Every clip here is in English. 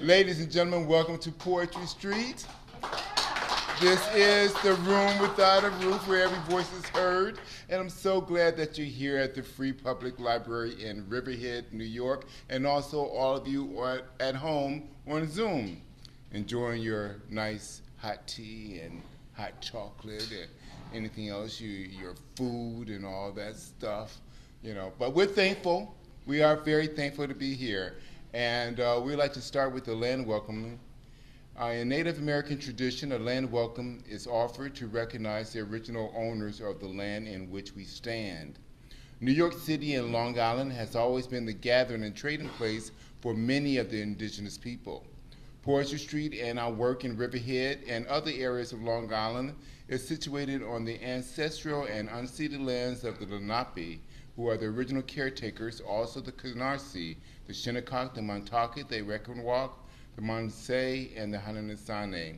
Ladies and gentlemen, welcome to Poetry Street. This is the room without a roof where every voice is heard. And I'm so glad that you're here at the Free Public Library in Riverhead, New York, and also all of you are at home on Zoom, enjoying your nice hot tea and hot chocolate and anything else, your food and all that stuff, But we're thankful. We are very thankful to be here. And we'd like to start with the land welcome. In Native American tradition, a land welcome is offered to recognize the original owners of the land in which we stand. New York City and Long Island has always been the gathering and trading place for many of the indigenous people. Poetry Street and our work in Riverhead and other areas of Long Island is situated on the ancestral and unceded lands of the Lenape, who are the original caretakers, also the Canarsie, the Shinnecock, the Montauk, the Reckonwalk, the Mansay, and the Haudenosaunee.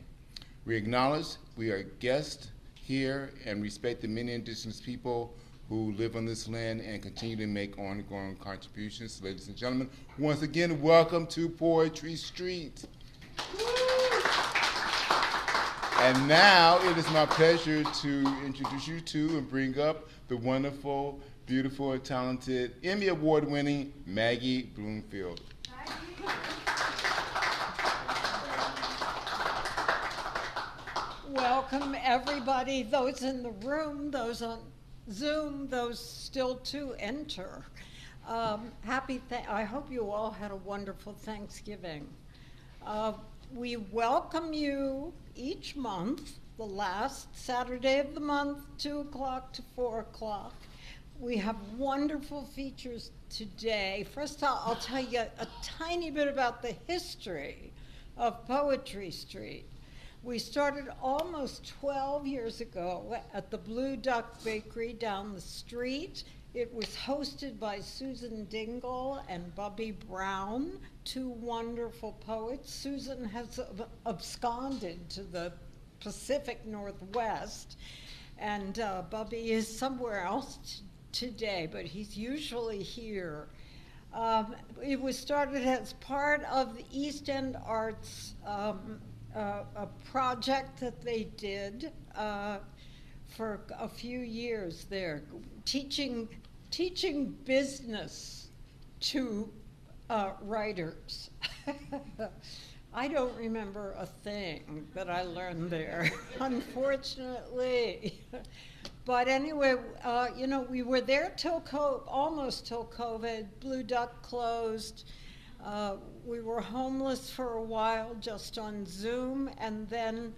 We acknowledge we are guests here and respect the many indigenous people who live on this land and continue to make ongoing contributions. Ladies and gentlemen, once again, welcome to Poetry Street. And now it is my pleasure to introduce you to and bring up the wonderful, beautiful, and talented Emmy Award-winning Maggie Bloomfield. Welcome, everybody, those in the room, those on Zoom, those still to enter. I hope you all had a wonderful Thanksgiving. We welcome you each month, the last Saturday of the month, 2 o'clock to 4 o'clock. We have wonderful features today. First, I'll tell you a tiny bit about the history of Poetry Street. We started almost 12 years ago at the Blue Duck Bakery down the street. It was hosted by Susan Dingle and Bubby Brown, two wonderful poets. Susan has absconded to the Pacific Northwest, and Bubby is somewhere else today, but he's usually here. It was started as part of the East End Arts a project that they did for a few years there, teaching business to writers. I don't remember a thing that I learned there, unfortunately. But anyway, we were there till almost till COVID. Blue Duck closed. We were homeless for a while just on Zoom, and then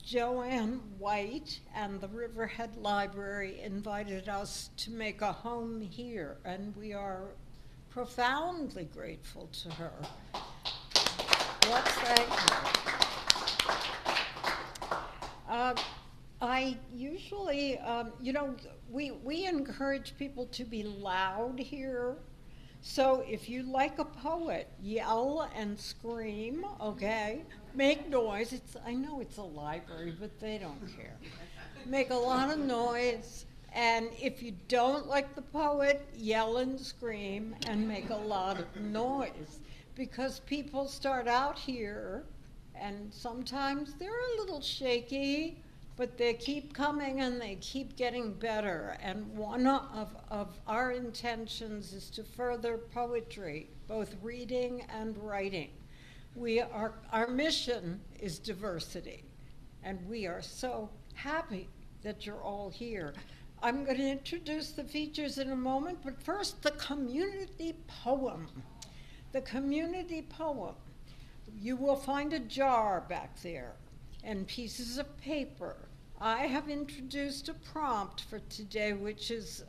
Joanne White and the Riverhead Library invited us to make a home here, and we are profoundly grateful to her. Let's thank her. I usually, we encourage people to be loud here. So if you like a poet, yell and scream, okay? Make noise. I know it's a library, but they don't care. Make a lot of noise. And if you don't like the poet, yell and scream and make a lot of noise. Because people start out here, and sometimes they're a little shaky, but they keep coming and they keep getting better. And one of our intentions is to further poetry, both reading and writing. Our mission is diversity, and we are so happy that you're all here. I'm going to introduce the features in a moment, but first the community poem. The community poem. You will find a jar back there and pieces of paper. I have introduced a prompt for today, which is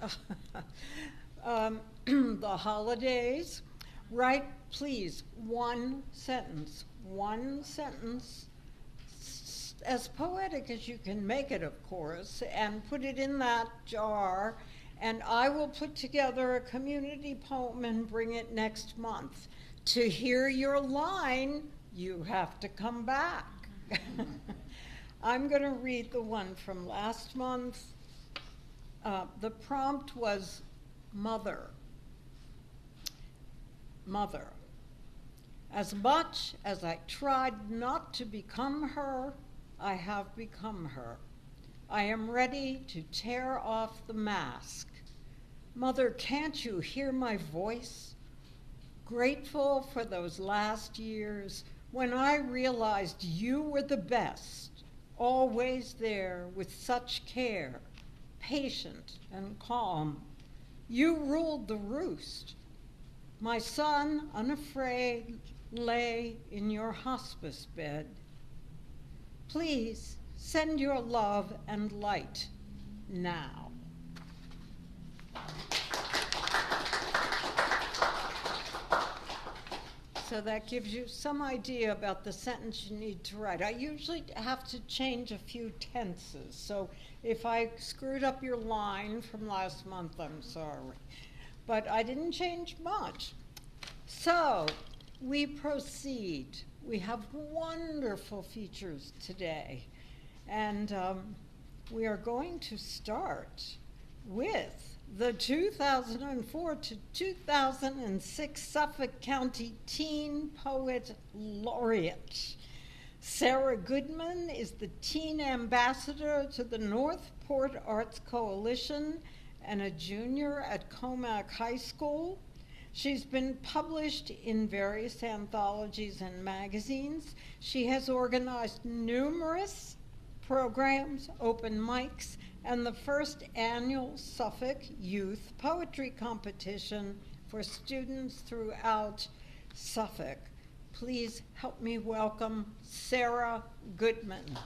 the holidays. Write, please, one sentence as poetic as you can make it, of course, and put it in that jar, and I will put together a community poem and bring it next month. To hear your line, you have to come back. I'm going to read the one from last month. The prompt was mother. Mother. As much as I tried not to become her, I have become her. I am ready to tear off the mask. Mother, can't you hear my voice? Grateful for those last years when I realized you were the best, always there with such care, patient and calm. You ruled the roost. My son, unafraid, lay in your hospice bed. Please send your love and light now. So that gives you some idea about the sentence you need to write. I usually have to change a few tenses, so if I screwed up your line from last month, I'm sorry. But I didn't change much. So we proceed. We have wonderful features today. And we are going to start with the 2004 to 2006 Suffolk County Teen Poet Laureate. Sarah Goodman is the Teen Ambassador to the Northport Arts Coalition and a junior at Comac High School. She's been published in various anthologies and magazines. She has organized numerous programs, open mics, and the first annual Suffolk Youth Poetry Competition for students throughout Suffolk. Please help me welcome Sarah Goodman.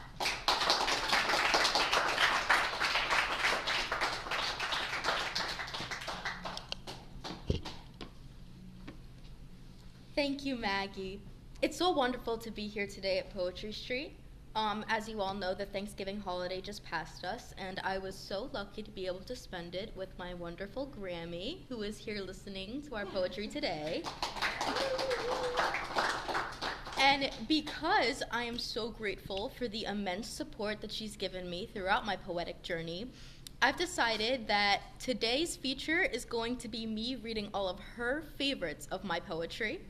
Thank you, Maggie. It's so wonderful to be here today at Poetry Street. As you all know, the Thanksgiving holiday just passed us, and I was so lucky to be able to spend it with my wonderful Grammy, who is here listening to our poetry today. And because I am so grateful for the immense support that she's given me throughout my poetic journey, I've decided that today's feature is going to be me reading all of her favorites of my poetry.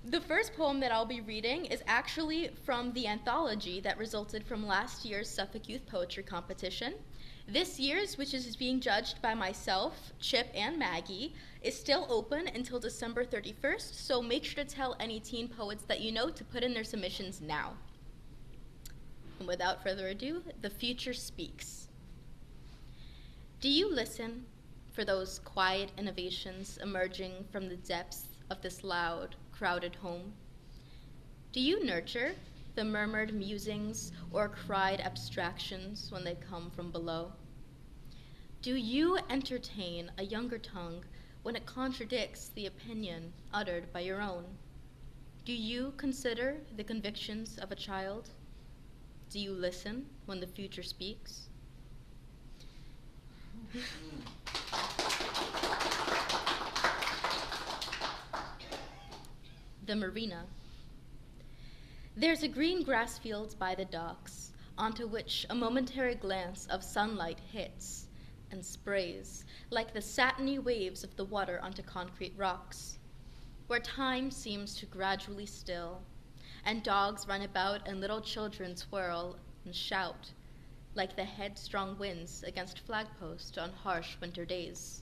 The first poem that I'll be reading is actually from the anthology that resulted from last year's Suffolk Youth Poetry Competition. This year's, which is being judged by myself, Chip, and Maggie, is still open until December 31st, so make sure to tell any teen poets that you know to put in their submissions now. And without further ado, the future speaks. Do you listen for those quiet innovations emerging from the depths of this loud, crowded home? Do you nurture the murmured musings or cried abstractions when they come from below? Do you entertain a younger tongue when it contradicts the opinion uttered by your own? Do you consider the convictions of a child? Do you listen when the future speaks? The marina. There's a green grass field by the docks, onto which a momentary glance of sunlight hits and sprays like the satiny waves of the water onto concrete rocks, where time seems to gradually still, and dogs run about and little children twirl and shout like the headstrong winds against flagposts on harsh winter days.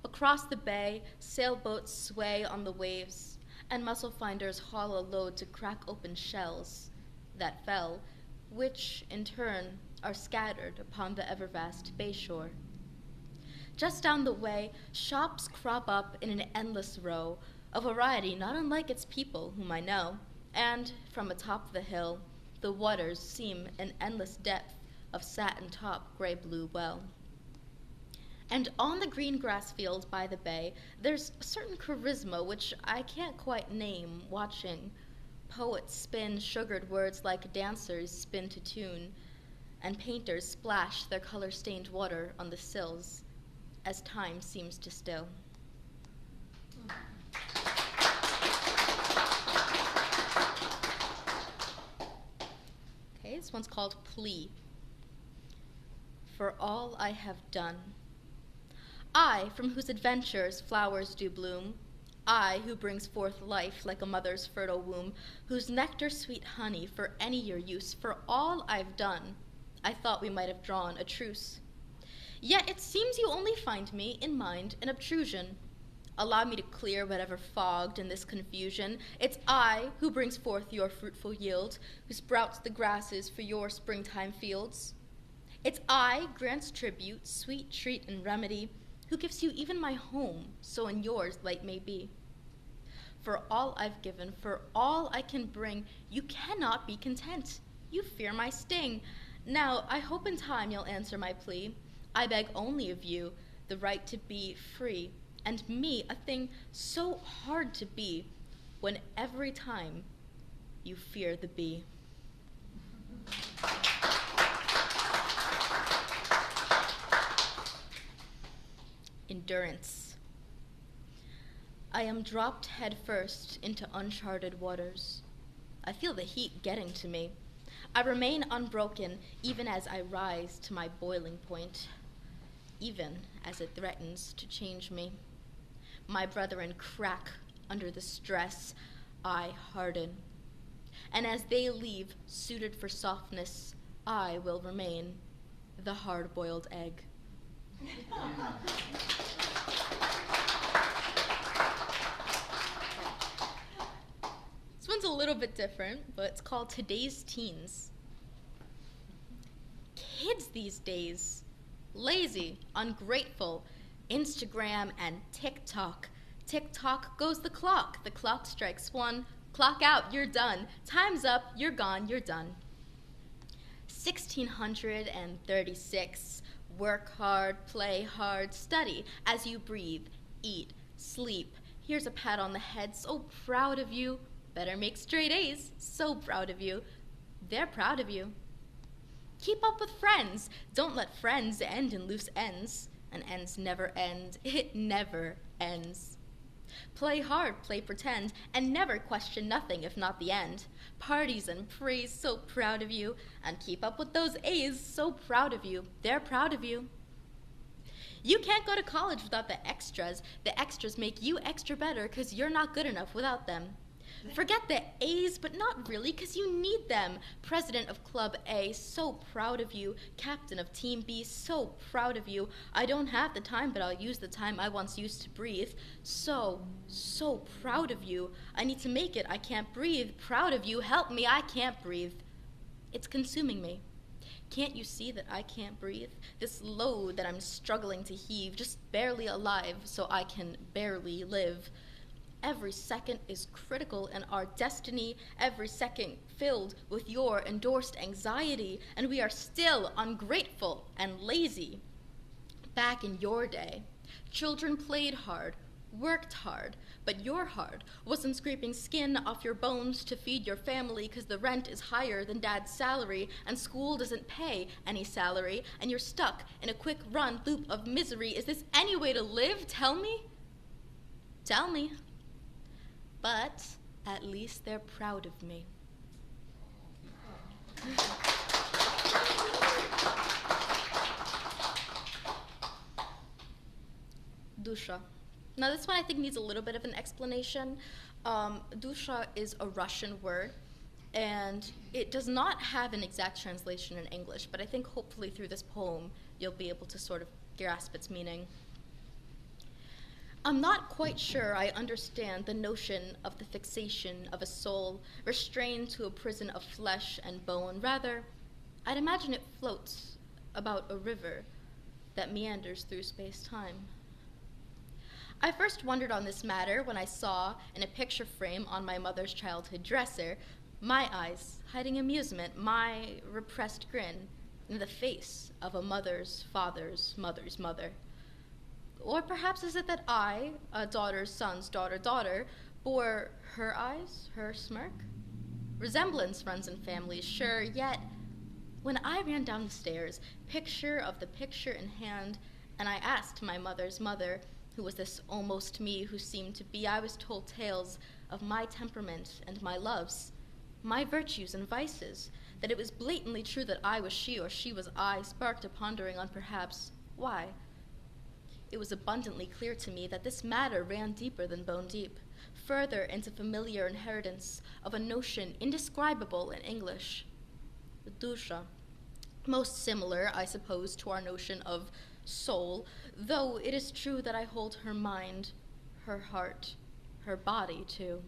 Across the bay, sailboats sway on the waves, and mussel finders haul a load to crack open shells that fell, which in turn are scattered upon the ever-vast bay shore. Just down the way, shops crop up in an endless row, a variety not unlike its people whom I know, and from atop the hill, the waters seem an endless depth of satin-top gray-blue well. And on the green grass field by the bay, there's a certain charisma which I can't quite name, watching poets spin sugared words like dancers spin to tune, and painters splash their color-stained water on the sills as time seems to still. Okay, this one's called Plea. For all I have done, I, from whose adventures flowers do bloom, I who brings forth life like a mother's fertile womb, whose nectar sweet honey for any your use, for all I've done, I thought we might have drawn a truce. Yet it seems you only find me in mind an obtrusion. Allow me to clear whatever fogged in this confusion. It's I who brings forth your fruitful yield, who sprouts the grasses for your springtime fields. It's I grants tribute, sweet treat and remedy, who gives you even my home, so in yours light may be. For all I've given, for all I can bring, you cannot be content. You fear my sting. Now, I hope in time you'll answer my plea. I beg only of you the right to be free, and me a thing so hard to be, when every time you fear the bee. Endurance. I am dropped head first into uncharted waters. I feel the heat getting to me. I remain unbroken even as I rise to my boiling point, even as it threatens to change me. My brethren crack under the stress, I harden. And as they leave, suited for softness, I will remain the hard-boiled egg. This one's a little bit different, but it's called Today's Teens. Kids these days, lazy, ungrateful, Instagram and TikTok. TikTok goes the clock strikes one, clock out, you're done. Time's up, you're gone, you're done. 1636, work hard, play hard, study as you breathe, eat, sleep. Here's a pat on the head, so proud of you. Better make straight A's, so proud of you. They're proud of you. Keep up with friends. Don't let friends end in loose ends. And ends never end. It never ends. Play hard, play pretend, and never question nothing if not the end. Parties and praise, so proud of you. And keep up with those A's, so proud of you. They're proud of you. You can't go to college without the extras. The extras make you extra better because you're not good enough without them. Forget the A's, but not really, because you need them. President of Club A, so proud of you. Captain of Team B, so proud of you. I don't have the time, but I'll use the time I once used to breathe. So proud of you. I need to make it, I can't breathe. Proud of you, help me, I can't breathe. It's consuming me. Can't you see that I can't breathe? This load that I'm struggling to heave, just barely alive, so I can barely live. Every second is critical in our destiny, every second filled with your endorsed anxiety, and we are still ungrateful and lazy. Back in your day, children played hard, worked hard, but your hard wasn't scraping skin off your bones to feed your family because the rent is higher than dad's salary and school doesn't pay any salary, and you're stuck in a quick run loop of misery. Is this any way to live? Tell me. Tell me. But at least they're proud of me. Dusha. Now this one I think needs a little bit of an explanation. Dusha is a Russian word, and it does not have an exact translation in English, but I think hopefully through this poem you'll be able to sort of grasp its meaning. I'm not quite sure I understand the notion of the fixation of a soul restrained to a prison of flesh and bone. Rather, I'd imagine it floats about a river that meanders through space-time. I first wondered on this matter when I saw, in a picture frame on my mother's childhood dresser, my eyes hiding amusement, my repressed grin, in the face of a mother's father's mother's mother. Or perhaps is it that I, a daughter's son's daughter, bore her eyes, her smirk? Resemblance runs in families, sure, yet when I ran down the stairs, picture of the picture in hand, and I asked my mother's mother, who was this almost me who seemed to be, I was told tales of my temperament and my loves, my virtues and vices, that it was blatantly true that I was she or she was I, sparked a pondering on perhaps why. it was abundantly clear to me that this matter ran deeper than bone deep, further into familiar inheritance of a notion indescribable in English, dusha, most similar, I suppose, to our notion of soul, though it is true that I hold her mind, her heart, her body, too.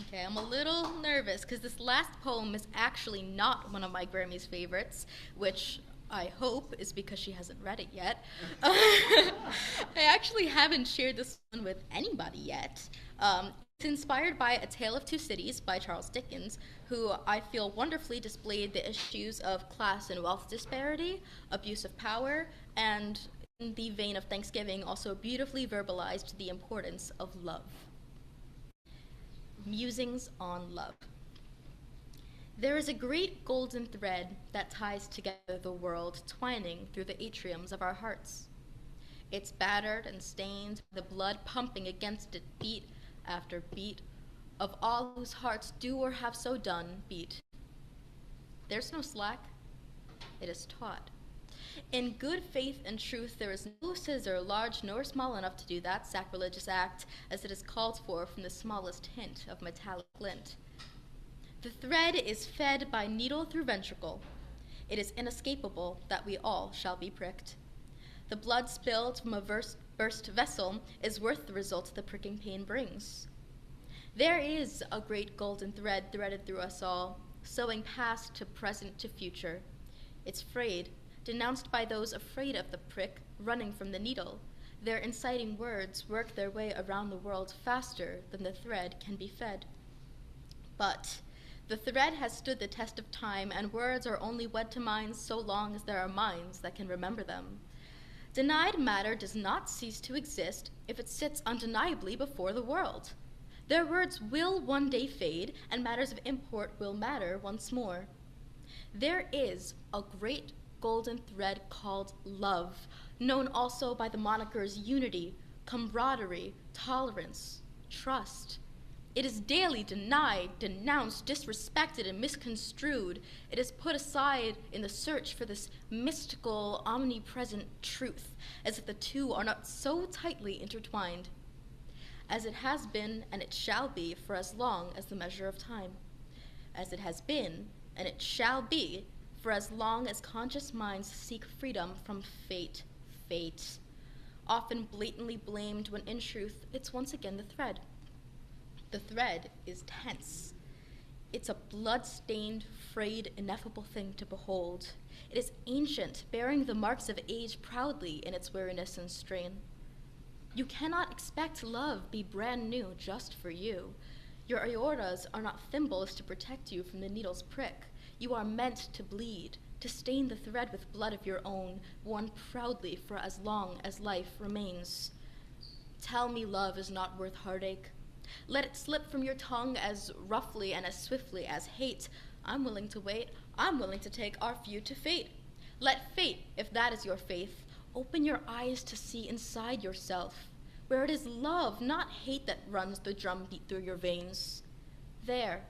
Okay, I'm a little nervous because this last poem is actually not one of my Grammy's favorites, which I hope is because she hasn't read it yet. I actually haven't shared this one with anybody yet. It's inspired by A Tale of Two Cities by Charles Dickens, who I feel wonderfully displayed the issues of class and wealth disparity, abuse of power, and in the vein of Thanksgiving, also beautifully verbalized the importance of love. Musings on love. There is a great golden thread that ties together the world, twining through the atriums of our hearts. It's battered and stained, the blood pumping against it beat after beat, of all whose hearts do or have so done beat. There's no slack, it is taut. In good faith and truth, there is no scissor large nor small enough to do that sacrilegious act, as it is called for from the smallest hint of metallic glint. The thread is fed by needle through ventricle. It is inescapable that we all shall be pricked. The blood spilled from a burst vessel is worth the result the pricking pain brings. There is a great golden thread threaded through us all, sewing past to present to future. It's frayed, denounced by those afraid of the prick, running from the needle. Their inciting words work their way around the world faster than the thread can be fed. But the thread has stood the test of time, and words are only wed to minds so long as there are minds that can remember them. Denied matter does not cease to exist if it sits undeniably before the world. Their words will one day fade, and matters of import will matter once more. There is a great golden thread called love, known also by the monikers unity, camaraderie, tolerance, trust. It is daily denied, denounced, disrespected, and misconstrued. It is put aside in the search for this mystical, omnipresent truth, as if the two are not so tightly intertwined. As it has been, and it shall be, for as long as the measure of time. As it has been, and it shall be, for as long as conscious minds seek freedom from fate, often blatantly blamed when in truth it's once again the thread. The thread is tense. It's a blood-stained, frayed, ineffable thing to behold. It is ancient, bearing the marks of age proudly in its weariness and strain. You cannot expect love be brand new just for you. Your aortas are not thimbles to protect you from the needle's prick. You are meant to bleed, to stain the thread with blood of your own, worn proudly for as long as life remains. Tell me love is not worth heartache. Let it slip from your tongue as roughly and as swiftly as hate. I'm willing to wait. I'm willing to take our feud to fate. Let fate, if that is your faith, open your eyes to see inside yourself, where it is love, not hate, that runs the drumbeat through your veins. There,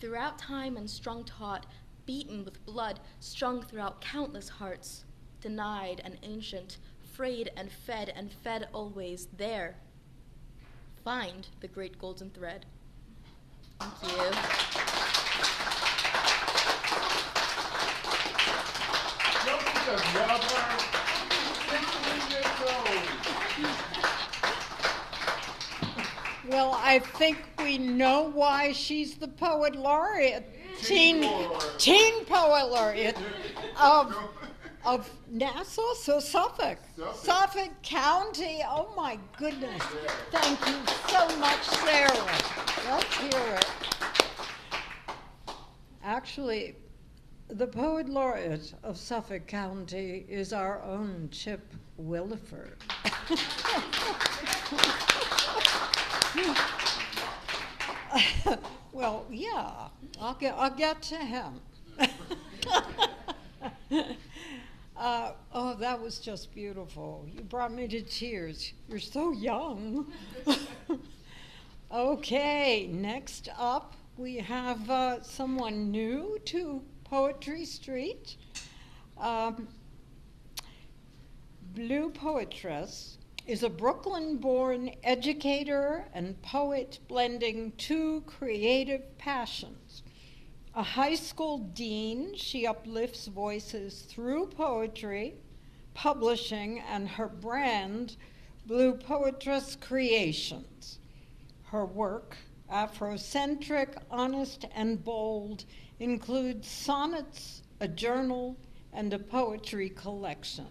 throughout time and strung taut, beaten with blood, strung throughout countless hearts, denied and ancient, frayed and fed always, there. Find the great golden thread. Thank you. Don't you just love her? 16 years old. Well, I think we know why she's the poet laureate, teen poet laureate of Nassau, so Suffolk. Suffolk County. Oh my goodness. Thank you so much, Sarah. Let's hear it. Actually, the poet laureate of Suffolk County is our own Chip Williford. Well, yeah, I'll get to him. Oh, that was just beautiful. You brought me to tears. You're so young. Okay, next up We have someone new to Poetry Street. Um, BluPoetres is a Brooklyn-born educator and poet blending two creative passions. A high school dean, she uplifts voices through poetry, publishing, and her brand, BluPoetres Creations. Her work, Afrocentric, honest, and bold, includes sonnets, a journal, and a poetry collection.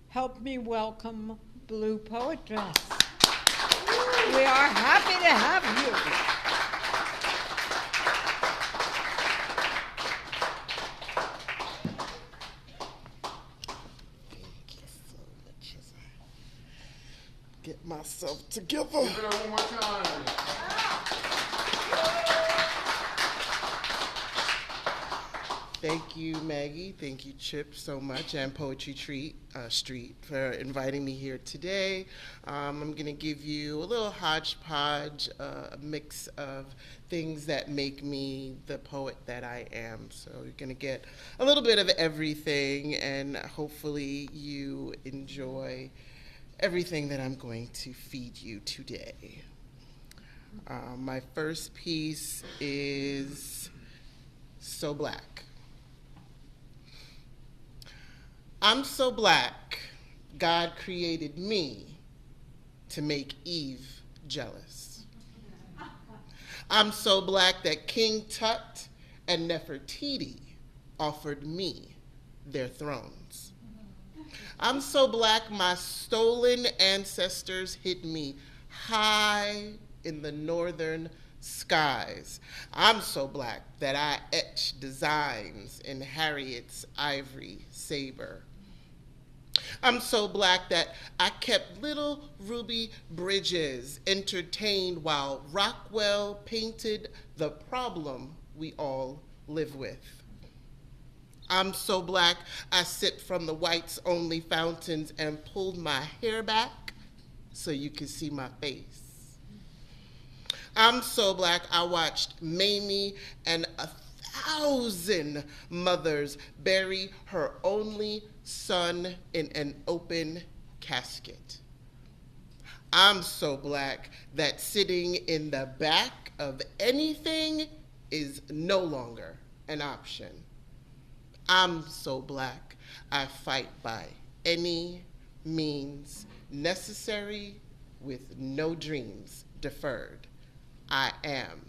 Help me welcome BluPoetres. We are happy to have you. Thank you so much as I get myself together. Give it up one more time. Thank you, Maggie. Thank you, Chip, so much, and Poetry Street for inviting me here today. I'm going to give you a little hodgepodge, a mix of things that make me the poet that I am. So you're going to get a little bit of everything, and hopefully you enjoy everything that I'm going to feed you today. My first piece is So Black. I'm so black, God created me to make Eve jealous. I'm so black that King Tut and Nefertiti offered me their thrones. I'm so black my stolen ancestors hid me high in the northern skies. I'm so black that I etch designs in Harriet's ivory saber. I'm so black that I kept little ruby bridges entertained while Rockwell painted the problem we all live with. I'm so black I sipped from the whites only fountains and pulled my hair back so you could see my face. I'm so black I watched Mamie and 1,000 mothers bury her only son in an open casket. I'm so black that sitting in the back of anything is no longer an option. I'm so black I fight by any means necessary with no dreams deferred. I am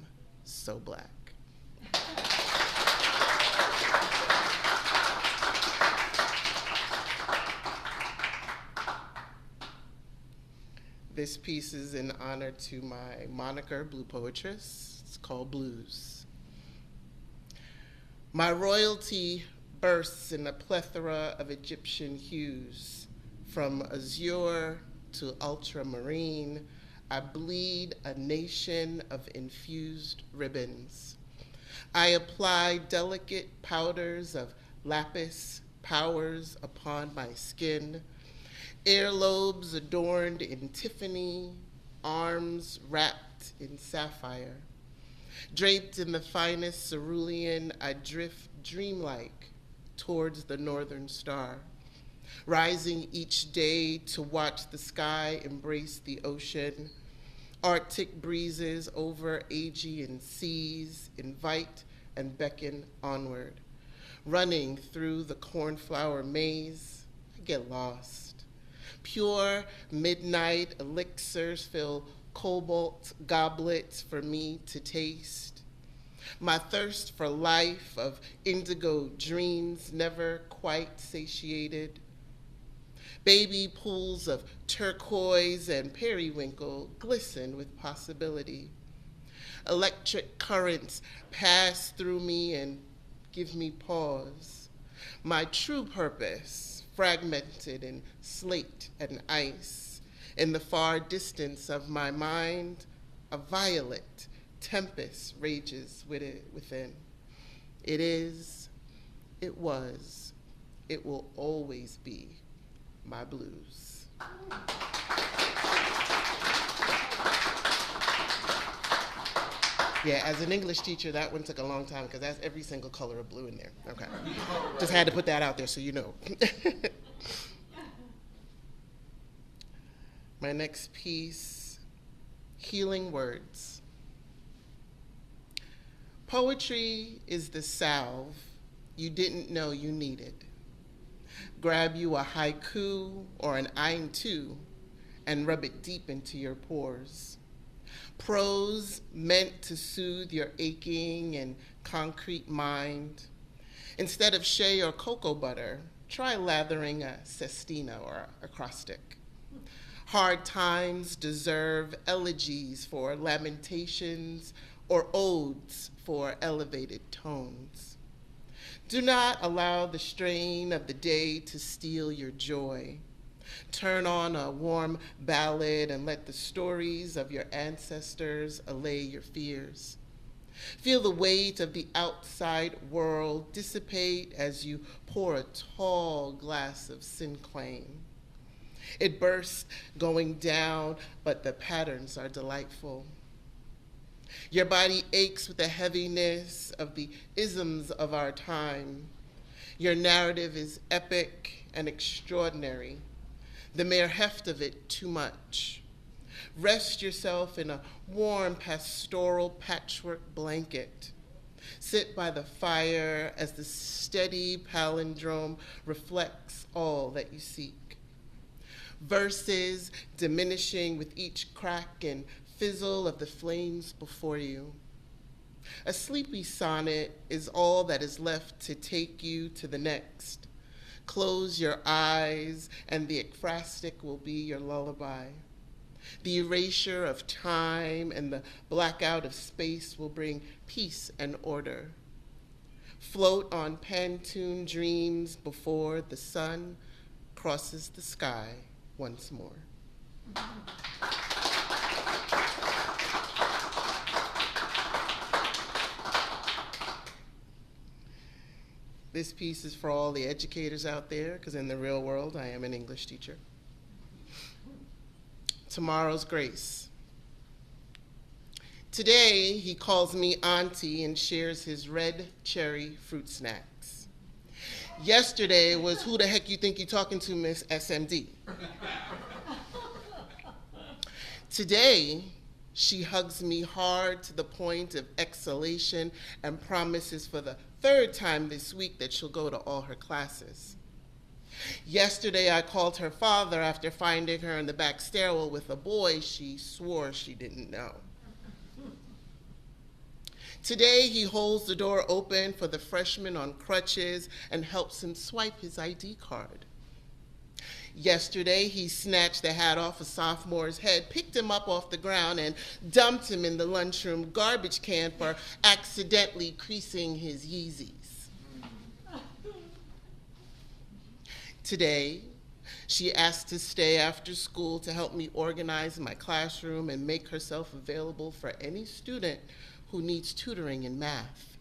so black. This piece is in honor to my moniker, BluPoetres. It's called Blues. My royalty bursts in a plethora of Egyptian hues. From azure to ultramarine, I bleed a nation of infused ribbons. I apply delicate powders of lapis powers upon my skin, earlobes adorned in Tiffany, arms wrapped in sapphire. Draped in the finest cerulean, I drift dreamlike towards the northern star, rising each day to watch the sky embrace the ocean. Arctic breezes over Aegean seas invite and beckon onward. Running through the cornflower maze, I get lost. Pure midnight elixirs fill cobalt goblets for me to taste. My thirst for life of indigo dreams never quite satiated. Baby pools of turquoise and periwinkle glisten with possibility. Electric currents pass through me and give me pause. My true purpose, fragmented in slate and ice. In the far distance of my mind, a violet tempest rages within. It is, it was, it will always be my blues. Yeah, as an English teacher, that one took a long time because that's every single color of blue in there. Okay. Just had to put that out there so you know. My next piece, Healing Words. Poetry is the salve you didn't know you needed. Grab you a haiku or an aintu and rub it deep into your pores. Prose meant to soothe your aching and concrete mind. Instead of shea or cocoa butter, try lathering a sestina or acrostic. Hard times deserve elegies for lamentations or odes for elevated tones. Do not allow the strain of the day to steal your joy. Turn on a warm ballad and let the stories of your ancestors allay your fears. Feel the weight of the outside world dissipate as you pour a tall glass of Sinclaim. It bursts going down, but the patterns are delightful. Your body aches with the heaviness of the isms of our time. Your narrative is epic and extraordinary. The mere heft of it too much. Rest yourself in a warm pastoral patchwork blanket. Sit by the fire as the steady palindrome reflects all that you seek. Verses diminishing with each crack and fizzle of the flames before you. A sleepy sonnet is all that is left to take you to the next. Close your eyes and the ekphrastic will be your lullaby. The erasure of time and the blackout of space will bring peace and order. Float on pantoon dreams before the sun crosses the sky once more. This piece is for all the educators out there, because in the real world, I am an English teacher. Tomorrow's grace. Today, he calls me auntie and shares his red cherry fruit snacks. Yesterday was who the heck you think you're talking to, Miss SMD? Today, she hugs me hard to the point of exhalation and promises for the third time this week that she'll go to all her classes. Yesterday, I called her father after finding her in the back stairwell with a boy she swore she didn't know. Today, he holds the door open for the freshman on crutches and helps him swipe his ID card. Yesterday, he snatched the hat off a sophomore's head, picked him up off the ground, and dumped him in the lunchroom garbage can for accidentally creasing his Yeezys. Today, she asked to stay after school to help me organize my classroom and make herself available for any student who needs tutoring in math.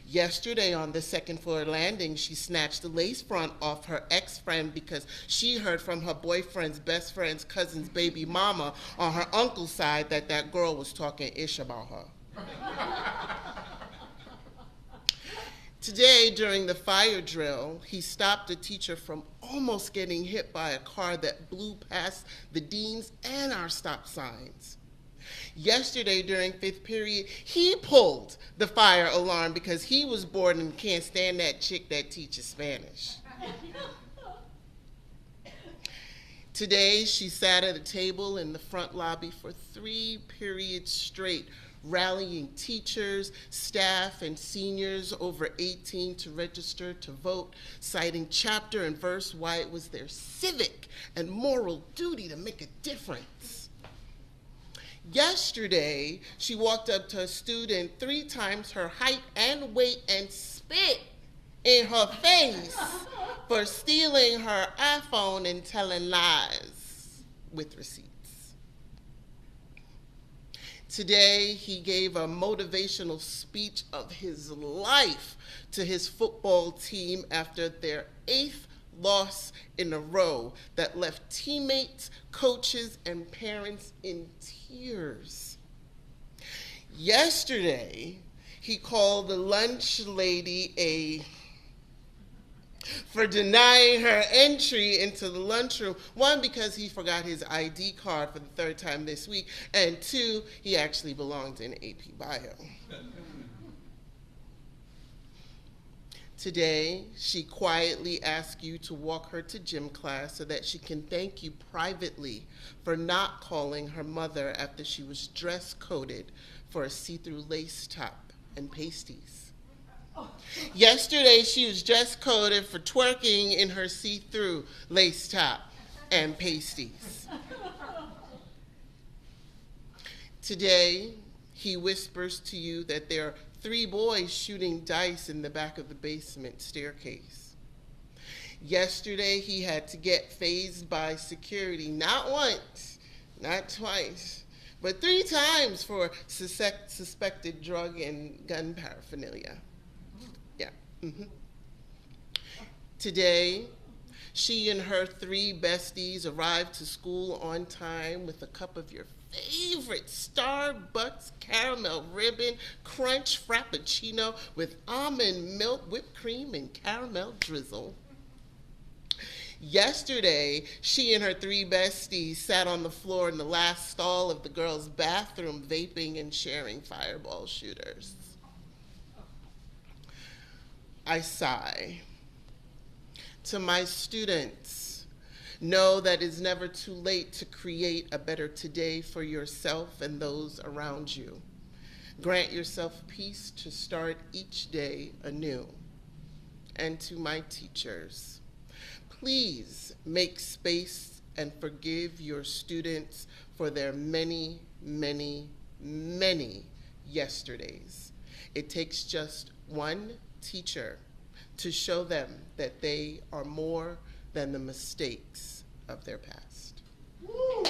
Yesterday on the second floor landing, she snatched the lace front off her ex-friend because she heard from her boyfriend's best friend's cousin's baby mama on her uncle's side that that girl was talking ish about her. Today, during the fire drill, he stopped a teacher from almost getting hit by a car that blew past the deans and our stop signs. Yesterday, during fifth period, he pulled the fire alarm because he was bored and can't stand that chick that teaches Spanish. Today, she sat at a table in the front lobby for 3 periods straight, rallying teachers, staff, and seniors over 18 to register to vote, citing chapter and verse why it was their civic and moral duty to make a difference. Yesterday, she walked up to a student 3 times her height and weight and spit in her face for stealing her iPhone and telling lies with receipts. Today, he gave a motivational speech of his life to his football team after their 8th loss in a row that left teammates, coaches, and parents in tears. Yesterday, he called the lunch lady for denying her entry into the lunchroom. One, because he forgot his ID card for the third time this week, and two, he actually belonged in AP Bio. Today, she quietly asked you to walk her to gym class so that she can thank you privately for not calling her mother after she was dress-coded for a see-through lace top and pasties. Yesterday, she was dress-coded for twerking in her see-through lace top and pasties. Today, he whispers to you that there are 3 boys shooting dice in the back of the basement staircase. Yesterday, he had to get phased by security, not once, not twice, but 3 times for suspected drug and gun paraphernalia. Yeah. Mm-hmm. Today, she and her 3 besties arrived to school on time with a cup of your favorite Starbucks caramel ribbon crunch frappuccino with almond milk, whipped cream, and caramel drizzle. Yesterday, she and her 3 besties sat on the floor in the last stall of the girls' bathroom, vaping and sharing fireball shooters. I sigh. To my students, know that it's never too late to create a better today for yourself and those around you. Grant yourself peace to start each day anew. And to my teachers, please make space and forgive your students for their many, many, many yesterdays. It takes just one teacher to show them that they are more than the mistakes of their past. Woo.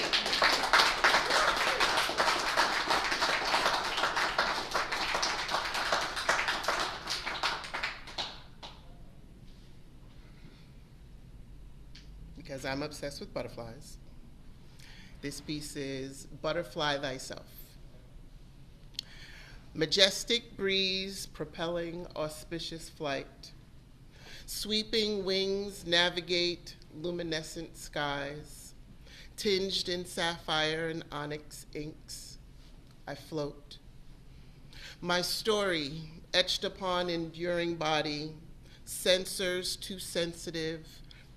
Because I'm obsessed with butterflies, this piece is Butterfly Thyself. Majestic breeze propelling auspicious flight. Sweeping wings navigate luminescent skies. Tinged in sapphire and onyx inks, I float. My story etched upon enduring body, sensors too sensitive,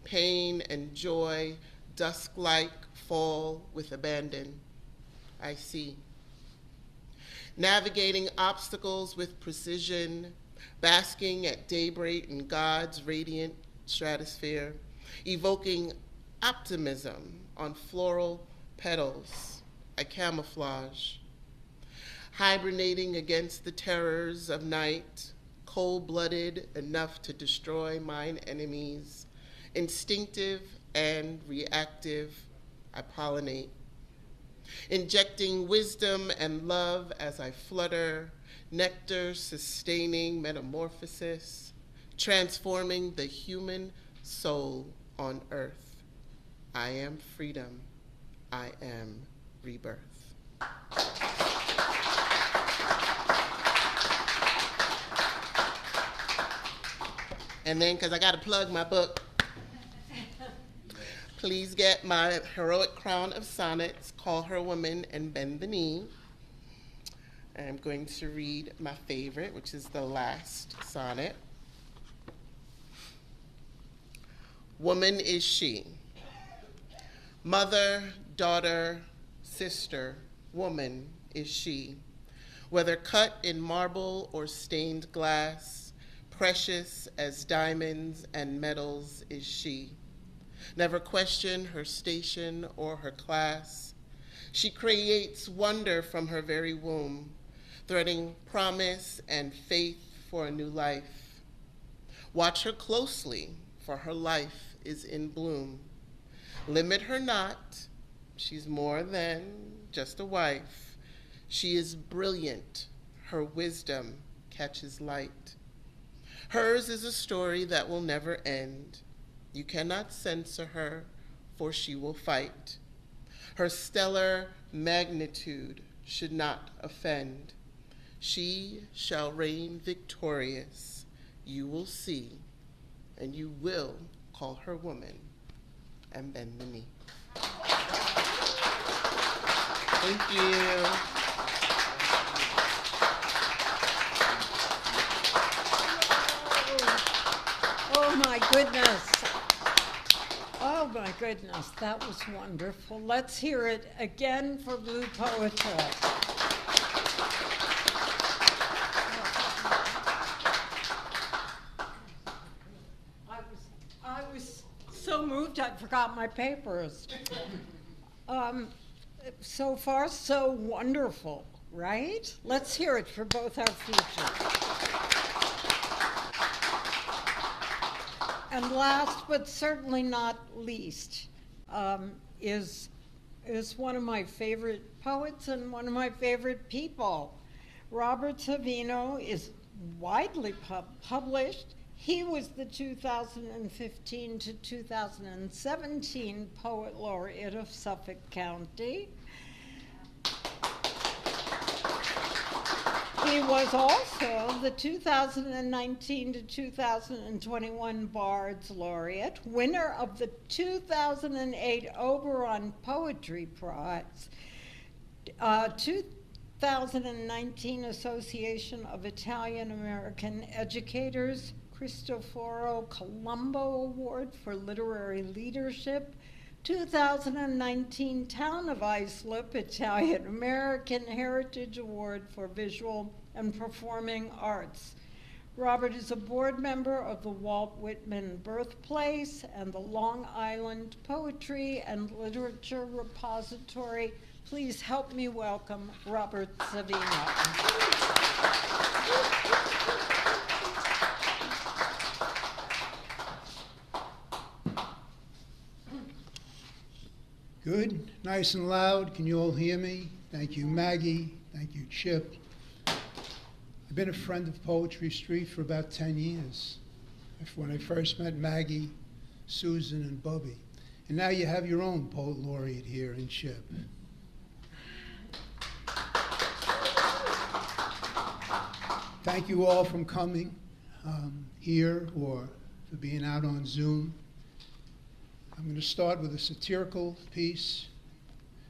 pain and joy, dusk-like fall with abandon. I see. Navigating obstacles with precision, basking at daybreak in God's radiant stratosphere, evoking optimism on floral petals, I camouflage. Hibernating against the terrors of night, cold-blooded enough to destroy mine enemies, instinctive and reactive, I pollinate. Injecting wisdom and love as I flutter, nectar-sustaining metamorphosis, transforming the human soul on earth. I am freedom. I am rebirth. And then, because I got to plug my book, please get my heroic crown of sonnets, Call Her Woman and Bend the Knee. I'm going to read my favorite, which is the last sonnet. Woman is she. Mother, daughter, sister, woman is she. Whether cut in marble or stained glass, precious as diamonds and metals is she. Never question her station or her class. She creates wonder from her very womb, threading promise and faith for a new life. Watch her closely, for her life is in bloom. Limit her not, she's more than just a wife. She is brilliant, her wisdom catches light. Hers is a story that will never end. You cannot censor her, for she will fight. Her stellar magnitude should not offend. She shall reign victorious, you will see, and you will call her woman and bend the knee. Thank you. Oh my goodness. Oh my goodness, that was wonderful. Let's hear it again for BluPoetres. I was so moved I forgot my papers. So far, so wonderful, right? Let's hear it for both our features. And last but certainly not least is one of my favorite poets and one of my favorite people. Robert Savino is widely published. He was the 2015 to 2017 Poet Laureate of Suffolk County. He was also the 2019 to 2021 Bard's Laureate, winner of the 2008 Oberon Poetry Prize, 2019 Association of Italian American Educators Cristoforo Colombo Award for Literary Leadership, 2019 Town of Islip Italian American Heritage Award for Visual and Performing Arts. Robert is a board member of the Walt Whitman Birthplace and the Long Island Poetry and Literature Repository. Please help me welcome Robert Savino. Good, nice and loud. Can you all hear me? Thank you, Maggie. Thank you, Chip. I've been a friend of Poetry Street for about 10 years. When I first met Maggie, Susan, and Bubby. And now you have your own Poet Laureate here in Chip. Thank you all for coming here or for being out on Zoom. I'm going to start with a satirical piece.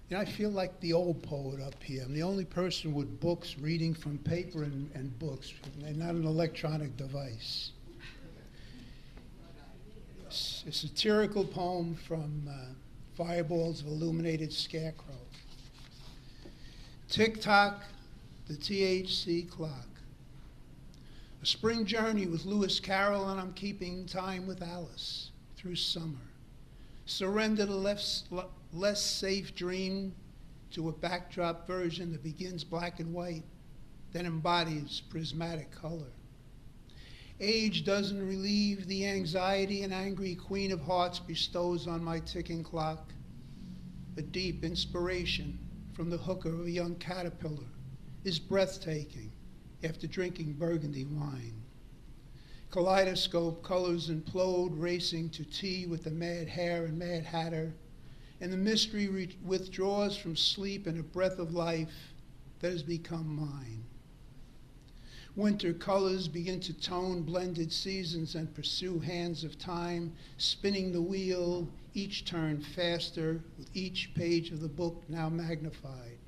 You know, I feel like the old poet up here. I'm the only person with books reading from paper and books, and not an electronic device. It's a satirical poem from Fireballs of Illuminated Scarecrow. Tick-tock, the THC clock. A spring journey with Lewis Carroll, and I'm keeping time with Alice through summer. Surrender the less safe dream to a backdrop version that begins black and white, then embodies prismatic color. Age doesn't relieve the anxiety an angry queen of hearts bestows on my ticking clock. A deep inspiration from the hooker of a young caterpillar is breathtaking after drinking burgundy wine. Kaleidoscope colors implode, racing to tea with the Mad Hare and Mad Hatter, and the mystery withdraws from sleep in a breath of life that has become mine. Winter colors begin to tone blended seasons and pursue hands of time, spinning the wheel, each turn faster, with each page of the book now magnified.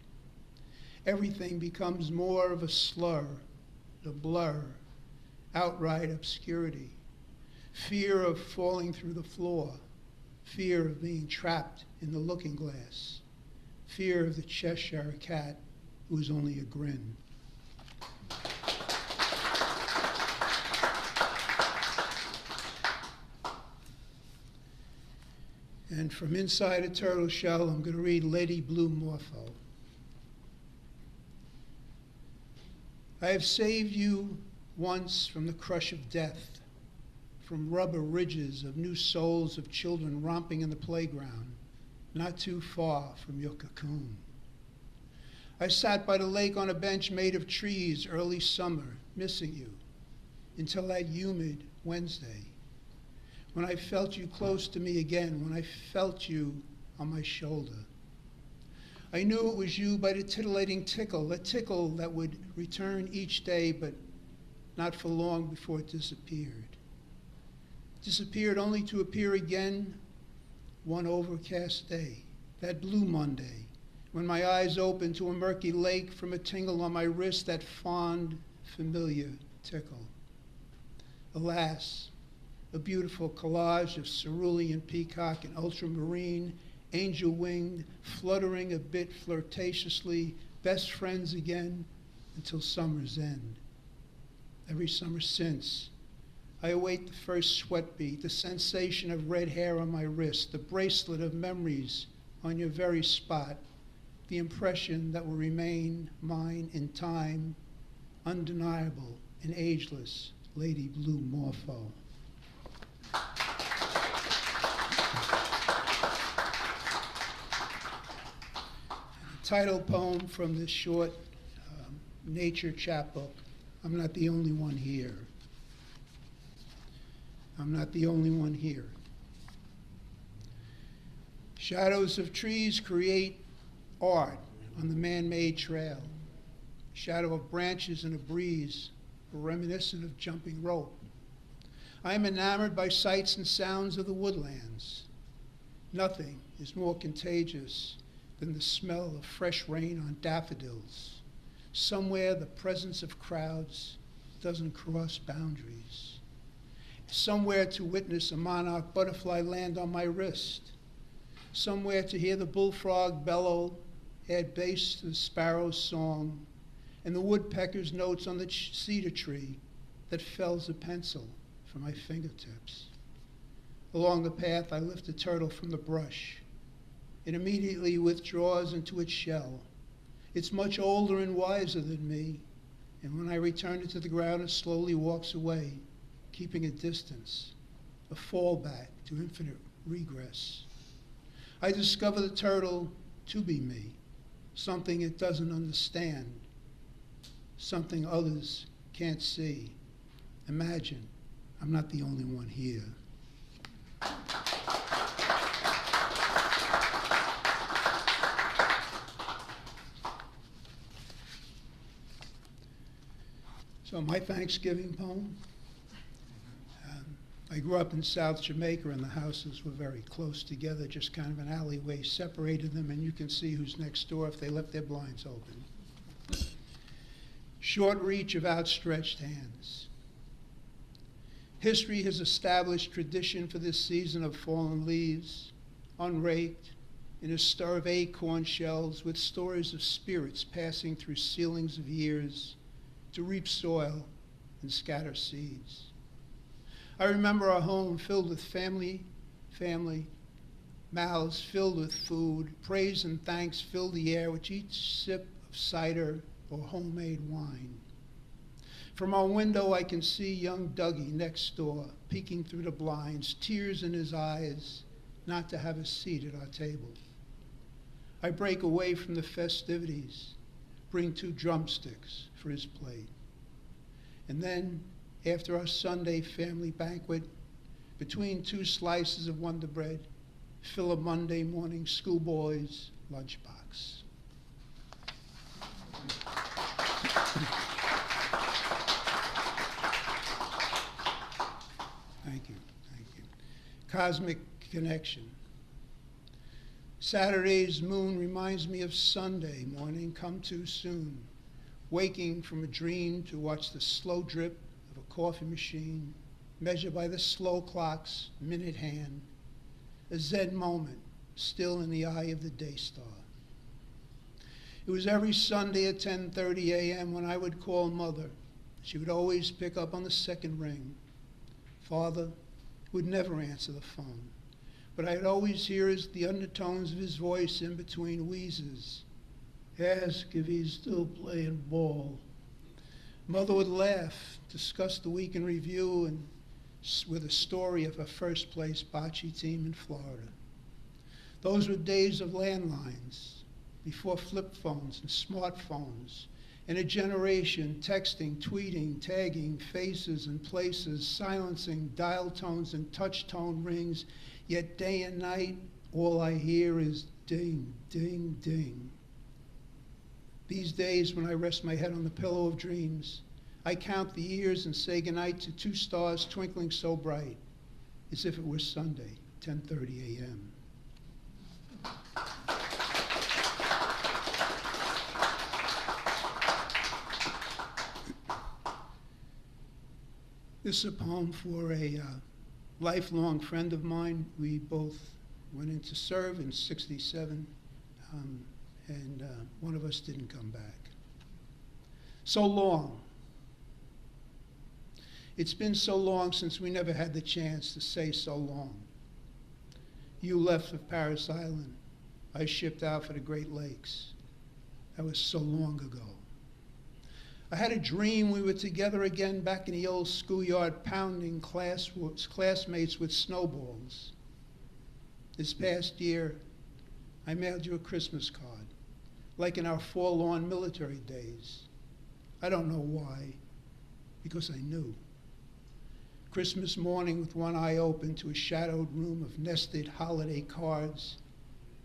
Everything becomes more of a slur, a blur, outright obscurity, fear of falling through the floor, fear of being trapped in the looking glass, fear of the Cheshire cat who is only a grin. And from inside a turtle shell, I'm going to read Lady Blue Morpho. I have saved you once from the crush of death, from rubber ridges of new souls of children romping in the playground, not too far from your cocoon. I sat by the lake on a bench made of trees early summer, missing you, until that humid Wednesday, when I felt you close to me again, when I felt you on my shoulder. I knew it was you by the titillating tickle, a tickle that would return each day, but not for long before it disappeared. Disappeared only to appear again one overcast day, that blue Monday, when my eyes opened to a murky lake from a tingle on my wrist, that fond, familiar tickle. Alas, a beautiful collage of cerulean peacock and ultramarine, angel-winged, fluttering a bit flirtatiously, best friends again until summer's end. Every summer since, I await the first sweat beat, the sensation of red hair on my wrist, the bracelet of memories on your very spot, the impression that will remain mine in time, undeniable and ageless, Lady Blue Morpho. Title poem from this short nature chapbook, I'm Not the Only One Here. I'm not the only one here. Shadows of trees create art on the man-made trail. Shadow of branches in a breeze, reminiscent of jumping rope. I am enamored by sights and sounds of the woodlands. Nothing is more contagious than the smell of fresh rain on daffodils. Somewhere the presence of crowds doesn't cross boundaries. Somewhere to witness a monarch butterfly land on my wrist. Somewhere to hear the bullfrog bellow, add bass to the sparrow's song, and the woodpecker's notes on the cedar tree that fells a pencil from my fingertips. Along the path, I lift a turtle from the brush. It immediately withdraws into its shell. It's much older and wiser than me, and when I return it to the ground, it slowly walks away, keeping a distance, a fallback to infinite regress. I discover the turtle to be me, something it doesn't understand, something others can't see. Imagine I'm not the only one here. So my Thanksgiving poem. I grew up in South Jamaica, and the houses were very close together, just kind of an alleyway separated them, and you can see who's next door if they left their blinds open. Short reach of outstretched hands. History has established tradition for this season of fallen leaves, unraked, in a stir of acorn shells with stories of spirits passing through ceilings of years to reap soil and scatter seeds. I remember our home filled with family, mouths filled with food, praise and thanks filled the air with each sip of cider or homemade wine. From our window, I can see young Dougie next door, peeking through the blinds, tears in his eyes, not to have a seat at our table. I break away from the festivities, bring 2 drumsticks for his plate. And then, after our Sunday family banquet, between 2 slices of Wonder Bread, fill a Monday morning schoolboy's lunchbox. Thank you. Cosmic connection. Saturday's moon reminds me of Sunday morning come too soon, waking from a dream to watch the slow drip of a coffee machine, measured by the slow clock's minute hand, a Zen moment still in the eye of the day star. It was every Sunday at 10:30 a.m. when I would call Mother. She would always pick up on the second ring. Father would never answer the phone, but I'd always hear the undertones of his voice in between wheezes. Ask if he's still playing ball. Mother would laugh, discuss the week in review, and with a story of her first place bocce team in Florida. Those were days of landlines, before flip phones and smartphones, and a generation texting, tweeting, tagging faces and places, silencing dial tones and touch tone rings, yet day and night all I hear is ding, ding, ding. These days when I rest my head on the pillow of dreams, I count the years and say goodnight to two stars twinkling so bright, as if it were Sunday, 10:30 a.m. This is a poem for a lifelong friend of mine. We both went in to serve in '67, and one of us didn't come back. So long. It's been so long since we never had the chance to say so long. You left for Paris Island. I shipped out for the Great Lakes. That was so long ago. I had a dream we were together again back in the old schoolyard, pounding classmates with snowballs. This past year, I mailed you a Christmas card, like in our forlorn military days. I don't know why, because I knew. Christmas morning with one eye open to a shadowed room of nested holiday cards.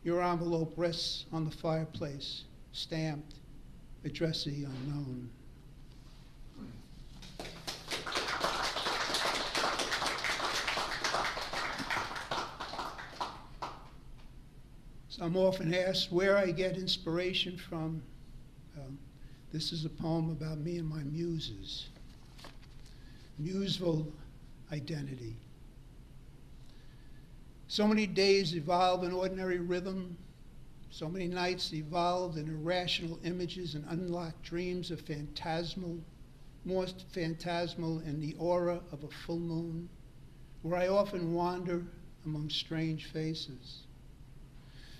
Your envelope rests on the fireplace, stamped, addressee unknown. So I'm often asked where I get inspiration from. This is a poem about me and my muses. Museful identity. So many days evolve in ordinary rhythm. So many nights evolved in irrational images and unlocked dreams of phantasmal, more phantasmal in the aura of a full moon, where I often wander among strange faces.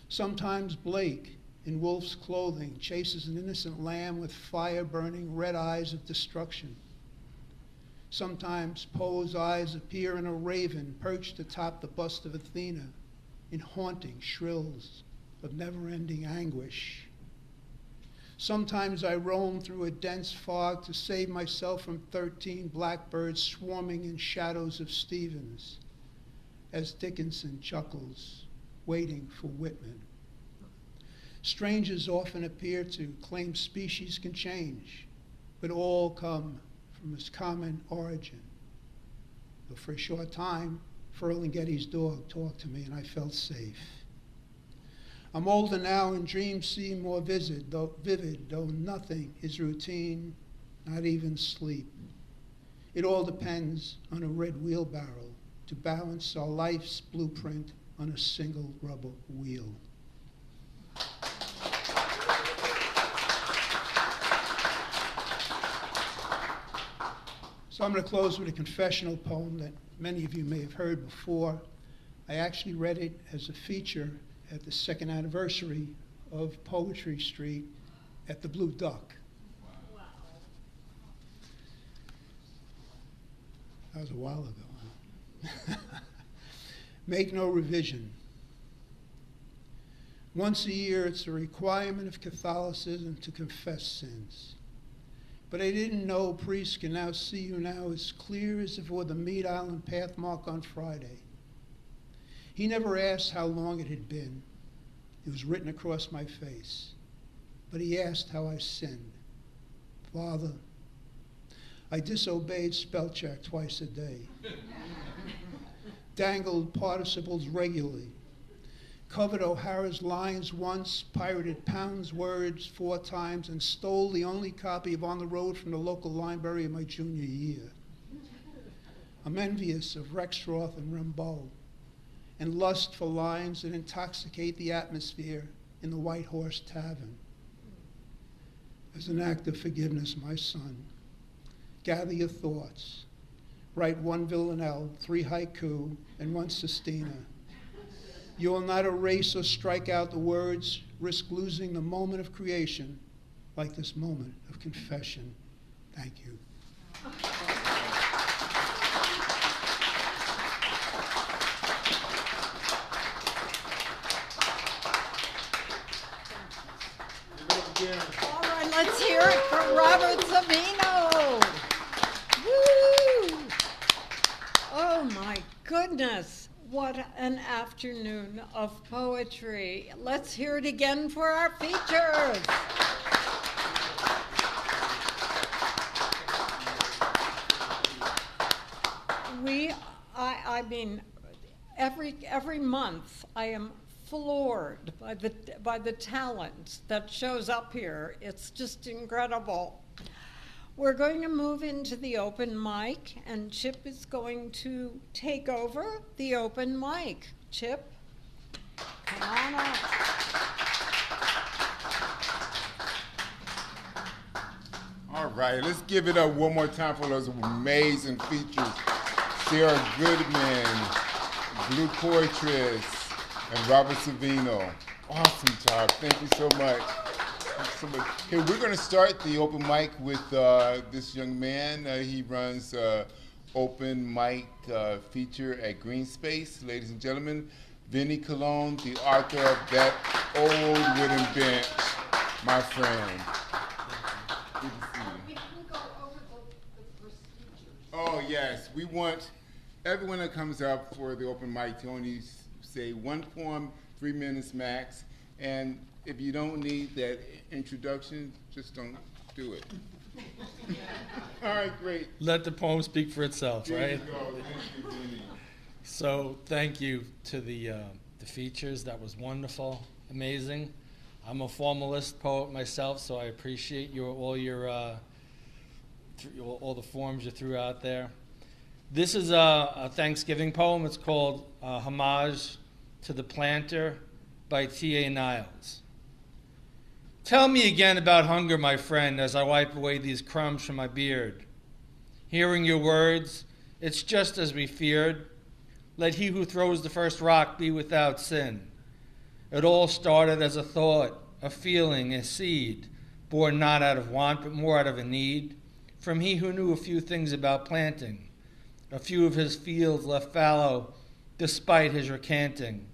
Sometimes Blake, in wolf's clothing, chases an innocent lamb with fire-burning red eyes of destruction. Sometimes Poe's eyes appear in a raven perched atop the bust of Athena in haunting shrills of never-ending anguish. Sometimes I roam through a dense fog to save myself from 13 blackbirds swarming in shadows of Stevens, as Dickinson chuckles, waiting for Whitman. Strangers often appear to claim species can change, but all come from its common origin. But for a short time, Ferlinghetti's dog talked to me and I felt safe. I'm older now and dreams seem more vivid, though nothing is routine, not even sleep. It all depends on a red wheelbarrow to balance our life's blueprint on a single rubber wheel. So I'm going to close with a confessional poem that many of you may have heard before. I actually read it as a feature at the second anniversary of Poetry Street at the Blue Duck. Wow. That was a while ago, huh? Make no revision. Once a year, it's a requirement of Catholicism to confess sins. But I didn't know priests can now see you now as clear as if it were the Meade Island pathmark on Friday. He never asked how long it had been. It was written across my face. But he asked how I sinned. Father, I disobeyed spell check twice a day. Dangled participles regularly. Covered O'Hara's lines once, pirated Pound's words 4 times, and stole the only copy of On the Road from the local library in my junior year. I'm envious of Rexroth and Rimbaud, and lust for lines that intoxicate the atmosphere in the White Horse Tavern. As an act of forgiveness, my son, gather your thoughts. Write 1 villanelle, 3 haiku, and 1 sestina. You will not erase or strike out the words, risk losing the moment of creation, like this moment of confession. Thank you. All right, let's hear it for Robert Savino. Woo! Oh my goodness. What an afternoon of poetry. Let's hear it again for our features. I mean, every month I am floored by the talent that shows up here. It's just incredible. We're going to move into the open mic, and Chip is going to take over the open mic. Chip, come on up. All right, let's give it up one more time for those amazing features. Sarah Goodman, BluPoetres, and Robert Savino. Awesome job. Thank you so much. Thank you so much. Okay, we're going to start the open mic with this young man. He runs open mic feature at Green Space. Ladies and gentlemen, Vinny Colon, the author of That Old Wooden Bench, my friend. Good to see you. We can go over the procedures. Oh, yes. We want everyone that comes up for the open mic to only say one poem, 3 minutes max. And if you don't need that introduction, just don't do it. All right, great. Let the poem speak for itself, There right? you go. Thank you, Vinny. So thank you to the features. That was wonderful, amazing. I'm a formalist poet myself, so I appreciate all the forms you threw out there. This is a Thanksgiving poem. It's called Homage to the Planter by T.A. Niles. Tell me again about hunger, my friend, as I wipe away these crumbs from my beard. Hearing your words, it's just as we feared. Let he who throws the first rock be without sin. It all started as a thought, a feeling, a seed, born not out of want, but more out of a need, from he who knew a few things about planting, a few of his fields left fallow, despite his recanting.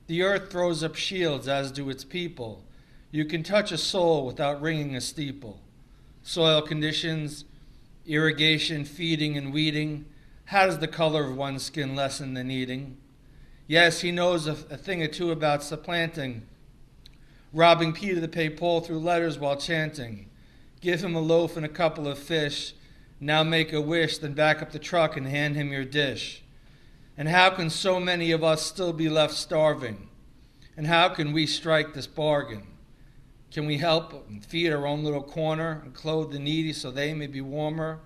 The earth throws up shields, as do its people. You can touch a soul without ringing a steeple. Soil conditions, irrigation, feeding, and weeding. How does the color of one's skin lessen the needing? Yes, he knows a thing or two about supplanting, robbing Peter to pay Paul through letters while chanting. Give him a loaf and a couple of fish. Now make a wish, then back up the truck and hand him your dish. And how can so many of us still be left starving? And how can we strike this bargain? Can we help and feed our own little corner and clothe the needy so they may be warmer?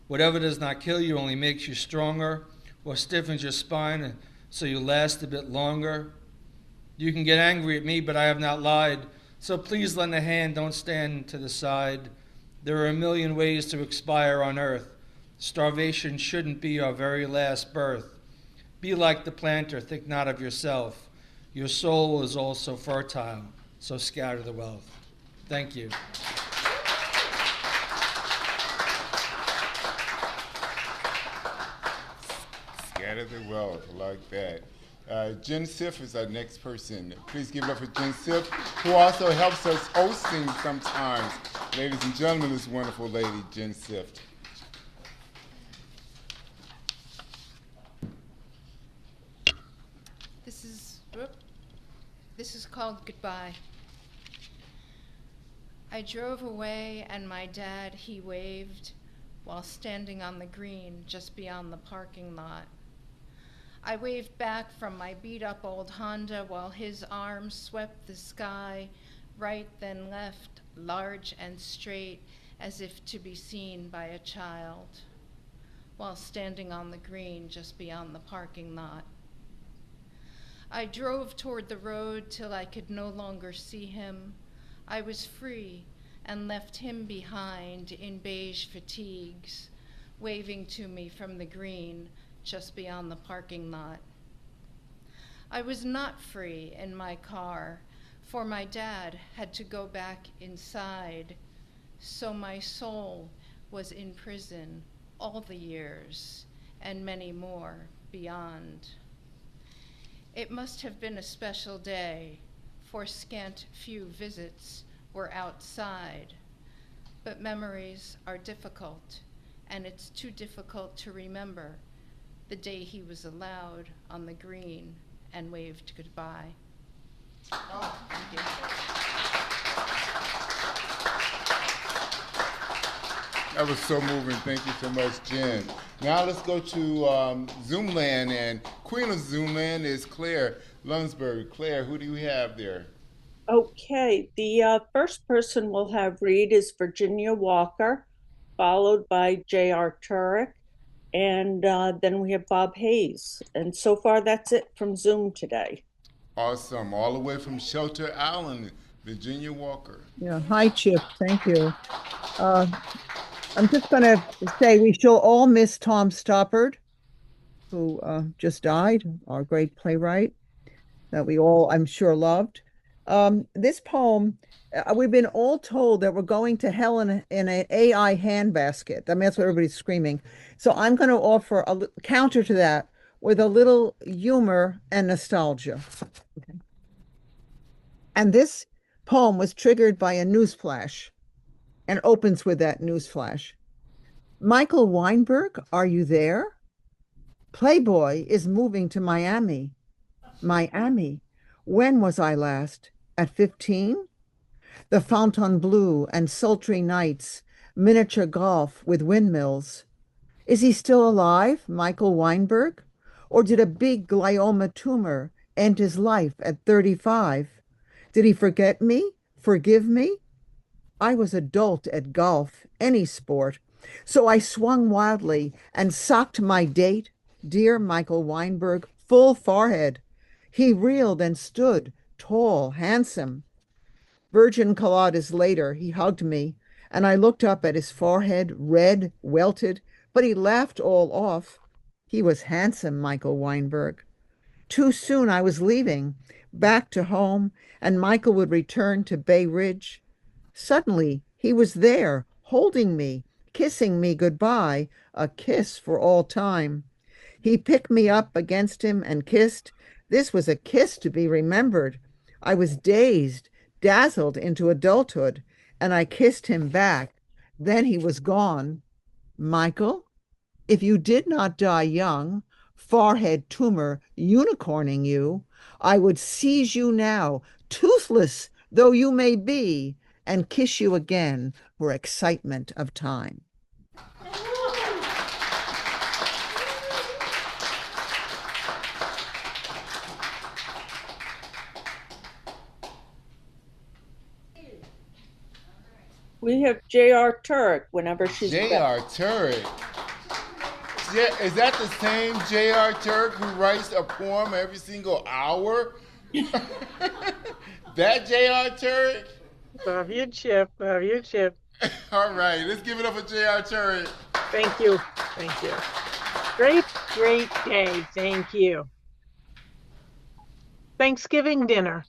Whatever does not kill you only makes you stronger or stiffens your spine so you last a bit longer. You can get angry at me, but I have not lied. So please lend a hand, don't stand to the side. There are a million ways to expire on earth. Starvation shouldn't be our very last birth. Be like the planter, think not of yourself. Your soul is also fertile, so scatter the wealth. Thank you. Scatter the wealth. I like that. Jen Siff is our next person. Please give it up for Jen Siff, who also helps us hosting sometimes. Ladies and gentlemen, this wonderful lady, Jen Siff. This is called Goodbye. I drove away and my dad, he waved while standing on the green just beyond the parking lot. I waved back from my beat-up old Honda while his arms swept the sky, right then left, large and straight, as if to be seen by a child, while standing on the green just beyond the parking lot. I drove toward the road till I could no longer see him. I was free and left him behind in beige fatigues, waving to me from the green just beyond the parking lot. I was not free in my car, for my dad had to go back inside, so my soul was in prison all the years and many more beyond. It must have been a special day, for scant few visits were outside, but memories are difficult, and it's too difficult to remember the day he was allowed on the green and waved goodbye. Oh, thank you. That was so moving. Thank you so much, Jen. Now let's go to Zoomland, and Queen of Zoomland is Claire Lunsberry. Claire, who do you have there? Okay, the first person we'll have read is Virginia Walker, followed by J.R. Turek, and then we have Bob Hayes. And so far, that's it from Zoom today. Awesome. All the way from Shelter Island, Virginia Walker. Yeah, hi, Chip. Thank you. Uh, I'm just going to say we shall all miss Tom Stoppard, who just died, our great playwright that we all, I'm sure, loved. This poem, we've been all told that we're going to hell in an AI handbasket. I mean, that's what everybody's screaming. So I'm going to offer a counter to that with a little humor and nostalgia. Okay. And this poem was triggered by a newsflash and opens with that newsflash. Michael Weinberg, are you there? Playboy is moving to Miami. Miami. When was I last? At 15? The Fontainebleau and sultry nights, miniature golf with windmills. Is he still alive, Michael Weinberg? Or did a big glioma tumor end his life at 35? Did he forget me? Forgive me? I was a dolt at golf, any sport, so I swung wildly and socked my date, dear Michael Weinberg, full forehead. He reeled and stood, tall, handsome. Virgin Colades later, he hugged me, and I looked up at his forehead, red, welted, but he laughed all off. He was handsome, Michael Weinberg. Too soon I was leaving, back to home, and Michael would return to Bay Ridge. Suddenly, he was there, holding me, kissing me goodbye, a kiss for all time. He picked me up against him and kissed. This was a kiss to be remembered. I was dazed, dazzled into adulthood, and I kissed him back. Then he was gone. Michael, if you did not die young, forehead tumor unicorning you, I would seize you now, toothless though you may be, and kiss you again for excitement of time. We have J.R. Turek whenever she's ready. J.R. Turek. Is that the same J.R. Turek who writes a poem every single hour? That J.R. Turek? Love you, Chip. Love you, Chip. All right, let's give it up for J.R. Turek. Thank you. Thank you. Great, great day. Thank you. Thanksgiving dinner.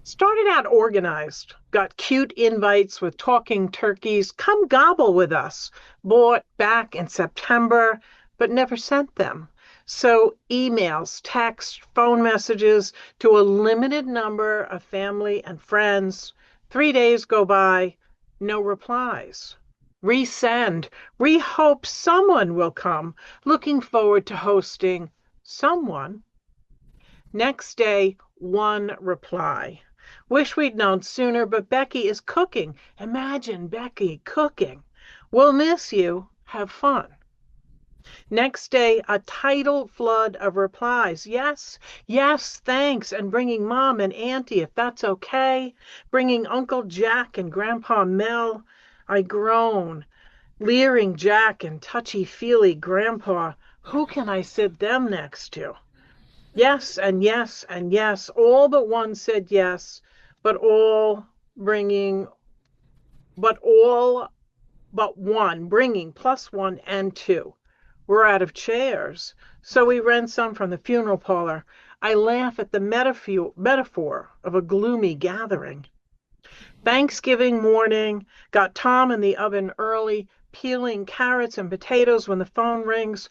Started out organized. Got cute invites with talking turkeys. Come gobble with us. Bought back in September, but never sent them. So emails, texts, phone messages to a limited number of family and friends. 3 days go by, no replies. Resend, rehope someone will come. Looking forward to hosting someone. Next day, one reply. Wish we'd known sooner, but Becky is cooking. Imagine Becky cooking. We'll miss you. Have fun. Next day, a tidal flood of replies. Yes, yes, thanks, and bringing Mom and Auntie if that's okay. Bringing Uncle Jack and Grandpa Mel. I groan, leering Jack and touchy-feely Grandpa. Who can I sit them next to? Yes, and yes, and yes. All but one said yes, but all but one bringing +1 and 2. We're out of chairs, so we rent some from the funeral parlor. I laugh at the metaphor of a gloomy gathering. Thanksgiving morning, got Tom in the oven early, peeling carrots and potatoes when the phone rings.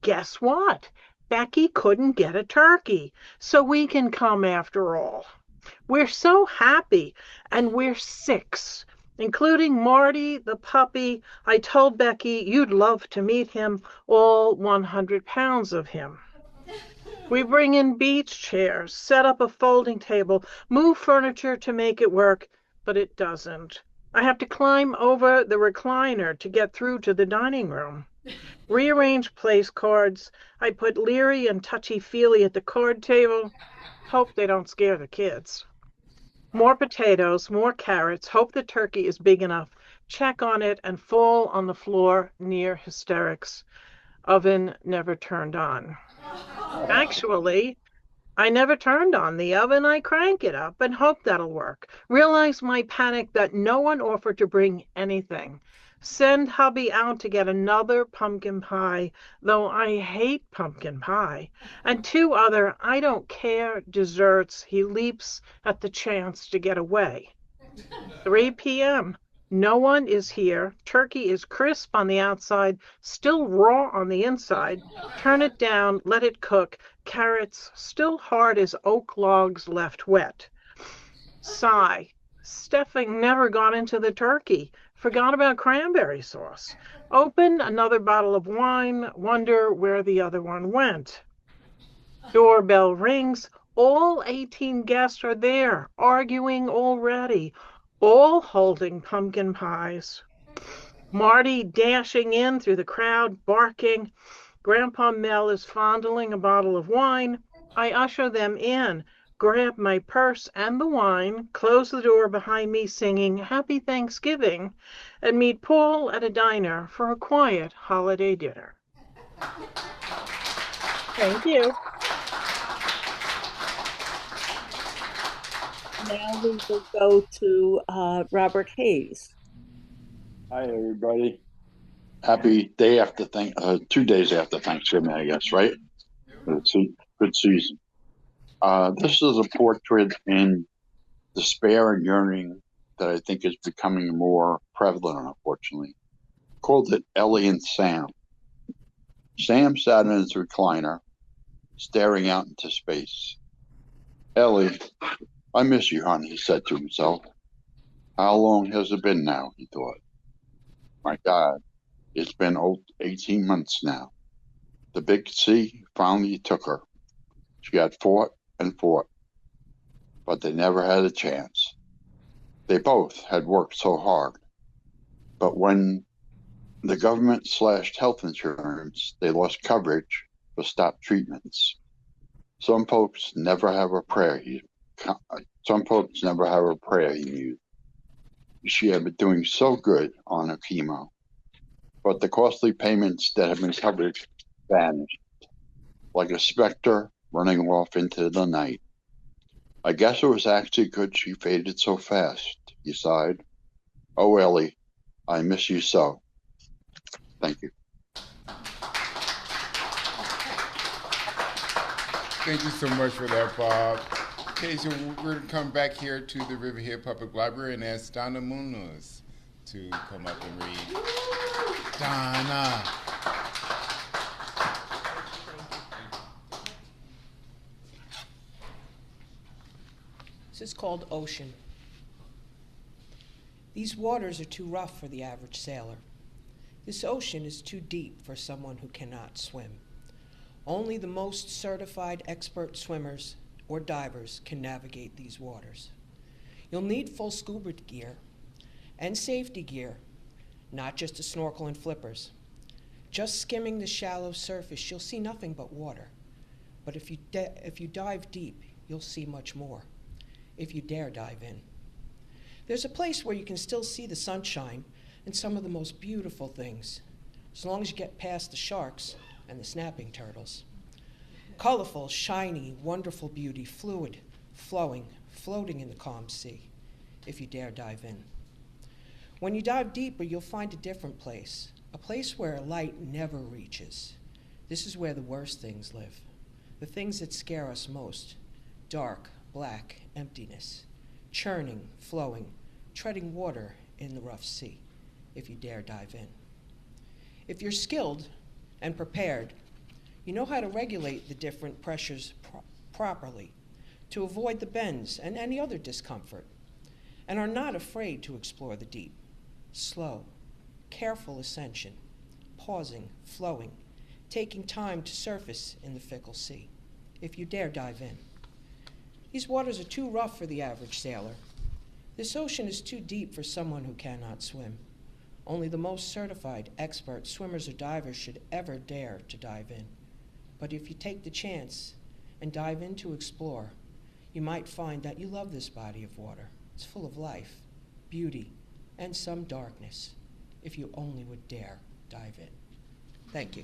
Guess what? Becky couldn't get a turkey, so we can come after all. We're so happy, and we're 6. Including Marty, the puppy. I told Becky you'd love to meet him, all 100 pounds of him. We bring in beach chairs, set up a folding table, move furniture to make it work, but it doesn't. I have to climb over the recliner to get through to the dining room. Rearrange place cards. I put Leary and Touchy-Feely at the card table. Hope they don't scare the kids. More potatoes, more carrots. Hope the turkey is big enough. Check on it and fall on the floor near hysterics. Oven never turned on. Actually, I never turned on the oven. I crank it up and hope that'll work. Realize my panic that no one offered to bring anything. Send hubby out to get another pumpkin pie, though I hate pumpkin pie, and 2 other I don't care desserts. He leaps at the chance to get away. 3 p.m. No one is here. Turkey is crisp on the outside, still raw on the inside. Turn it down, let it cook. Carrots still hard as oak logs left wet. Sigh. Stuffing never got into the turkey. Forgot about cranberry sauce. Open another bottle of wine. Wonder where the other one went. Doorbell rings. All 18 guests are there, arguing already, all holding pumpkin pies. Marty dashing in through the crowd, barking. Grandpa Mel is fondling a bottle of wine. I usher them in, grab my purse and the wine, close the door behind me singing Happy Thanksgiving, and meet Paul at a diner for a quiet holiday dinner. Thank you. Now we will go to Robert Hayes. Hi, everybody. Happy day after 2 days after Thanksgiving, I guess, right? Good season. This is a portrait in despair and yearning that I think is becoming more prevalent, unfortunately. Called it Ellie and Sam. Sam sat in his recliner, staring out into space. Ellie, I miss you, hon, he said to himself. How long has it been now, he thought. My God, it's been 18 months now. The big sea finally took her. She had fought and fought, but they never had a chance. They both had worked so hard, but when the government slashed health insurance, they lost coverage for stop treatments. Some folks never have a prayer, he mused. She had been doing so good on her chemo, but the costly payments that had been covered vanished, like a specter running off into the night. I guess it was actually good she faded so fast, he sighed. Oh, Ellie, I miss you so. Thank you. Thank you so much for that, Bob. Okay, so we're going to come back here to the Riverhead Public Library and ask Donna Munoz to come up and read. Donna. This is called Ocean. These waters are too rough for the average sailor. This ocean is too deep for someone who cannot swim. Only the most certified expert swimmers or divers can navigate these waters. You'll need full scuba gear and safety gear, not just a snorkel and flippers. Just skimming the shallow surface, you'll see nothing but water. But if you dive deep, you'll see much more, if you dare dive in. There's a place where you can still see the sunshine and some of the most beautiful things, as long as you get past the sharks and the snapping turtles. Colorful, shiny, wonderful beauty, fluid, flowing, floating in the calm sea, if you dare dive in. When you dive deeper, you'll find a different place, a place where light never reaches. This is where the worst things live, the things that scare us most: dark, black, emptiness, churning, flowing, treading water in the rough sea, if you dare dive in. If you're skilled and prepared, you know how to regulate the different pressures properly to avoid the bends and any other discomfort, and are not afraid to explore the deep. Slow, careful ascension, pausing, flowing, taking time to surface in the fickle sea, if you dare dive in. These waters are too rough for the average sailor. This ocean is too deep for someone who cannot swim. Only the most certified expert swimmers or divers should ever dare to dive in. But if you take the chance and dive in to explore, you might find that you love this body of water. It's full of life, beauty, and some darkness, if you only would dare dive in. Thank you.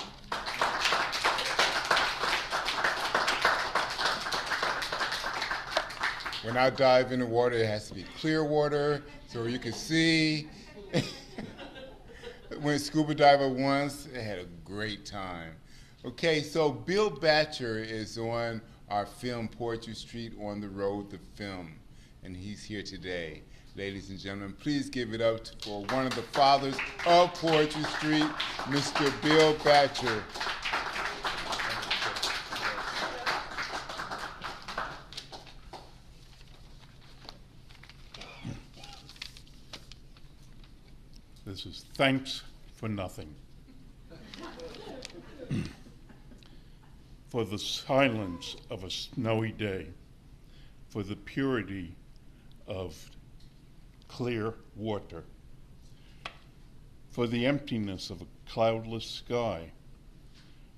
When I dive in the water, it has to be clear water so you can see. Went scuba diver once, I had a great time. Okay, so Bill Batcher is on our film Poetry Street on the Road to Film, and he's here today. Ladies and gentlemen, please give it up for one of the fathers of Poetry Street, Mr. Bill Batcher. This is Thanks for Nothing. For the silence of a snowy day, for the purity of clear water, for the emptiness of a cloudless sky,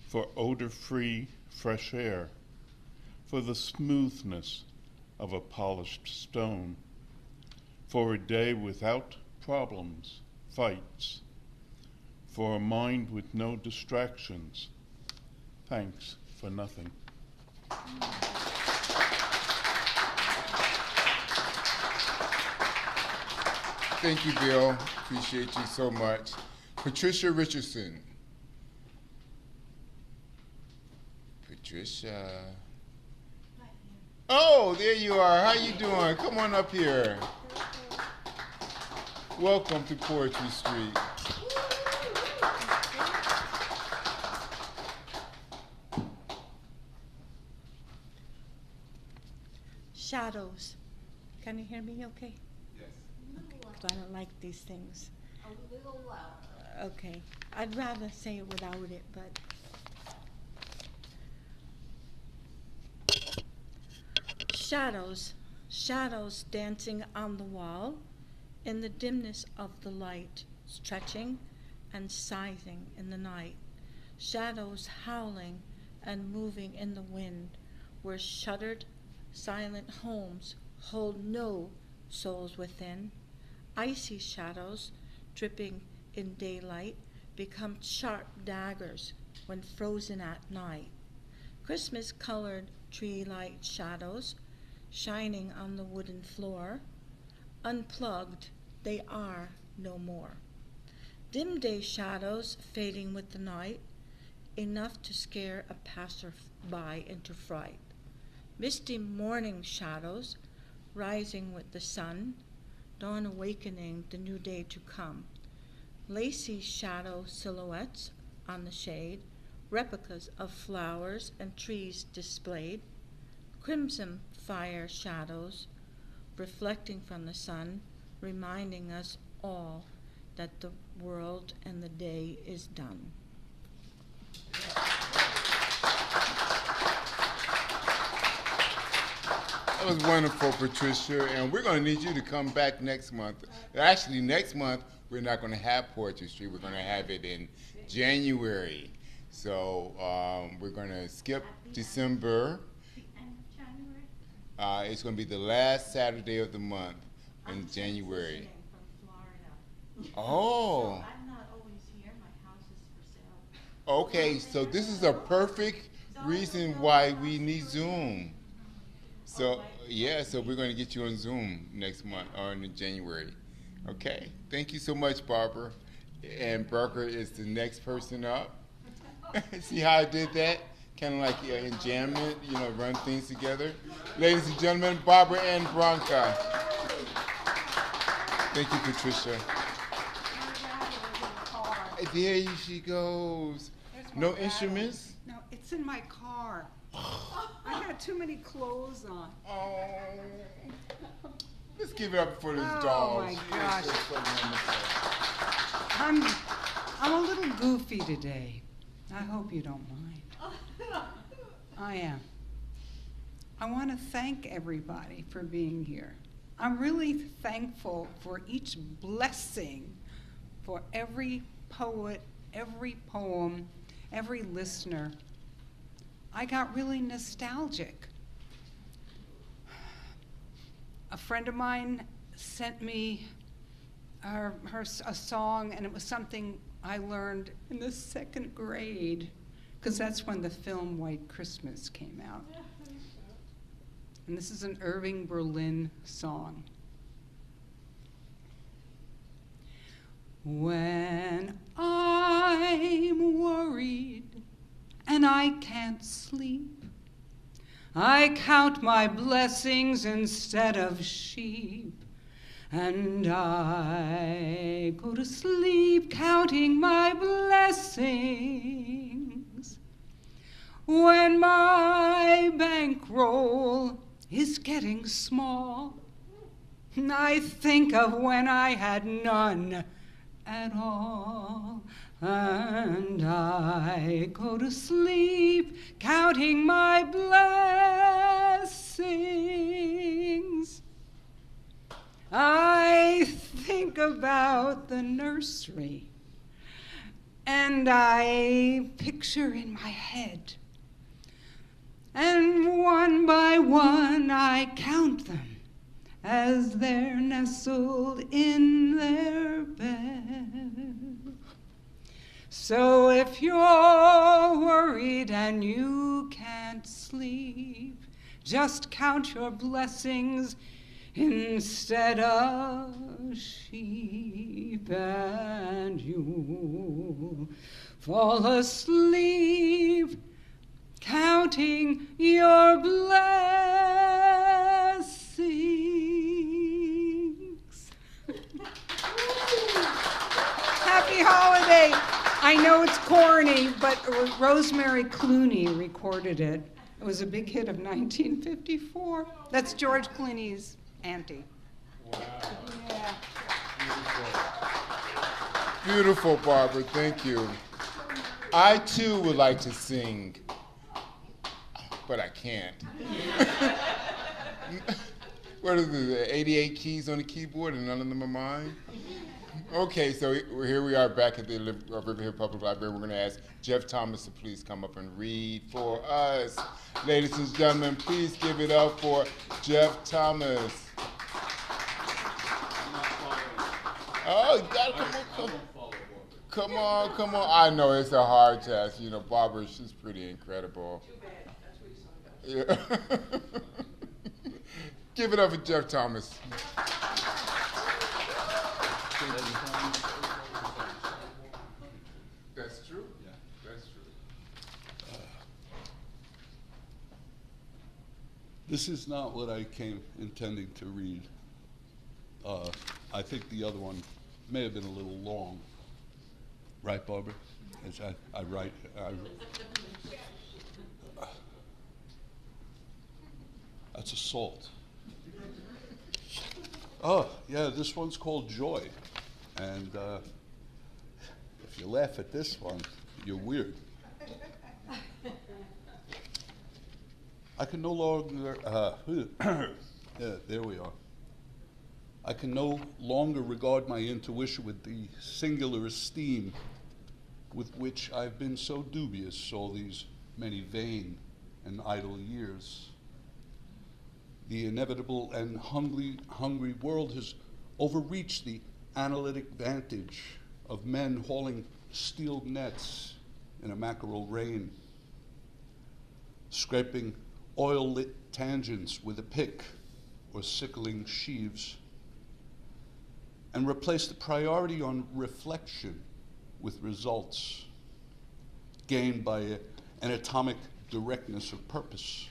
for odor-free fresh air, for the smoothness of a polished stone, for a day without problems, fights, for a mind with no distractions. Thanks for nothing. Thank you, Bill. Appreciate you so much. Patricia Richardson. Patricia. Oh, there you are. How you doing? Come on up here. Welcome to Poetry Street. Shadows. Can you hear me okay? Yes. Because I don't like these things. A little louder. Okay. I'd rather say it without it, but. Shadows. Shadows dancing on the wall in the dimness of the light, stretching and sighing in the night. Shadows howling and moving in the wind, where shuttered, silent homes hold no souls within. Icy shadows, dripping in daylight, become sharp daggers when frozen at night. Christmas-colored tree-light shadows, shining on the wooden floor. Unplugged, they are no more. Dim day shadows fading with the night, enough to scare a passer-by into fright. Misty morning shadows, rising with the sun, dawn awakening the new day to come. Lacy shadow silhouettes on the shade, replicas of flowers and trees displayed. Crimson fire shadows, reflecting from the sun, reminding us all that the world and the day is done. That was wonderful, Patricia, and we're going to need you to come back next month. Actually, next month, we're not going to have Poetry Street. We're going to have it in January. So we're going to skip December. It's going to be the last Saturday of the month in January. Oh. I'm not always here. My house is for sale. Okay, so this is a perfect reason why we need Zoom. So, yeah, so we're going to get you on Zoom next month, or in January. Okay, thank you so much, Barbara. And Barker is the next person up. See how I did that? Kind of like enjambment, run things together. Ladies and gentlemen, Barbara Ann Branca. Thank you, Patricia. There she goes. No instruments? No, it's in my car. I had too many clothes on. Oh. Let's give it up for this dog. Oh my gosh. I'm a little goofy today. I hope you don't mind. I am. I want to thank everybody for being here. I'm really thankful for each blessing, for every poet, every poem, every listener. I got really nostalgic. A friend of mine sent me a song, and it was something I learned in the 2nd grade, because that's when the film White Christmas came out. And this is an Irving Berlin song. When I'm worried and I can't sleep, I count my blessings instead of sheep, and I go to sleep counting my blessings. When my bankroll is getting small, I think of when I had none at all, and I go to sleep counting my blessings. I think about the nursery, and I picture in my head, and one by one I count them as they're nestled in their bed. So if you're worried and you can't sleep, just count your blessings instead of sheep, and you'll fall asleep counting your blessings. Happy holiday. I know it's corny, but Rosemary Clooney recorded it. It was a big hit of 1954. That's George Clooney's auntie. Wow. Yeah. Beautiful, Barbara. Thank you. I, too, would like to sing, but I can't. What is it, 88 keys on the keyboard and none of them are mine? Okay, so here we are back at the Riverhead Public Library. We're going to ask Jeff Thomas to please come up and read for us. Ladies and gentlemen, please give it up for Jeff Thomas. Oh, you got to come on. I know it's a hard task. You know, Barbara, she's pretty incredible. Too bad. That's what you saw. Yeah. Give it up for Jeff Thomas. That's true. Yeah, that's true. This is not what I came intending to read. I think the other one may have been a little long. Right, Barbara? As I write. That's assault. Oh, yeah, this one's called Joy. And if you laugh at this one, you're weird. I can no longer, yeah, there we are. I can no longer regard my intuition with the singular esteem with which I've been so dubious all these many vain and idle years. The inevitable and hungry world has overreached the analytic vantage of men hauling steel nets in a mackerel rain, scraping oil-lit tangents with a pick or sickling sheaves, and replace the priority on reflection with results gained by an atomic directness of purpose,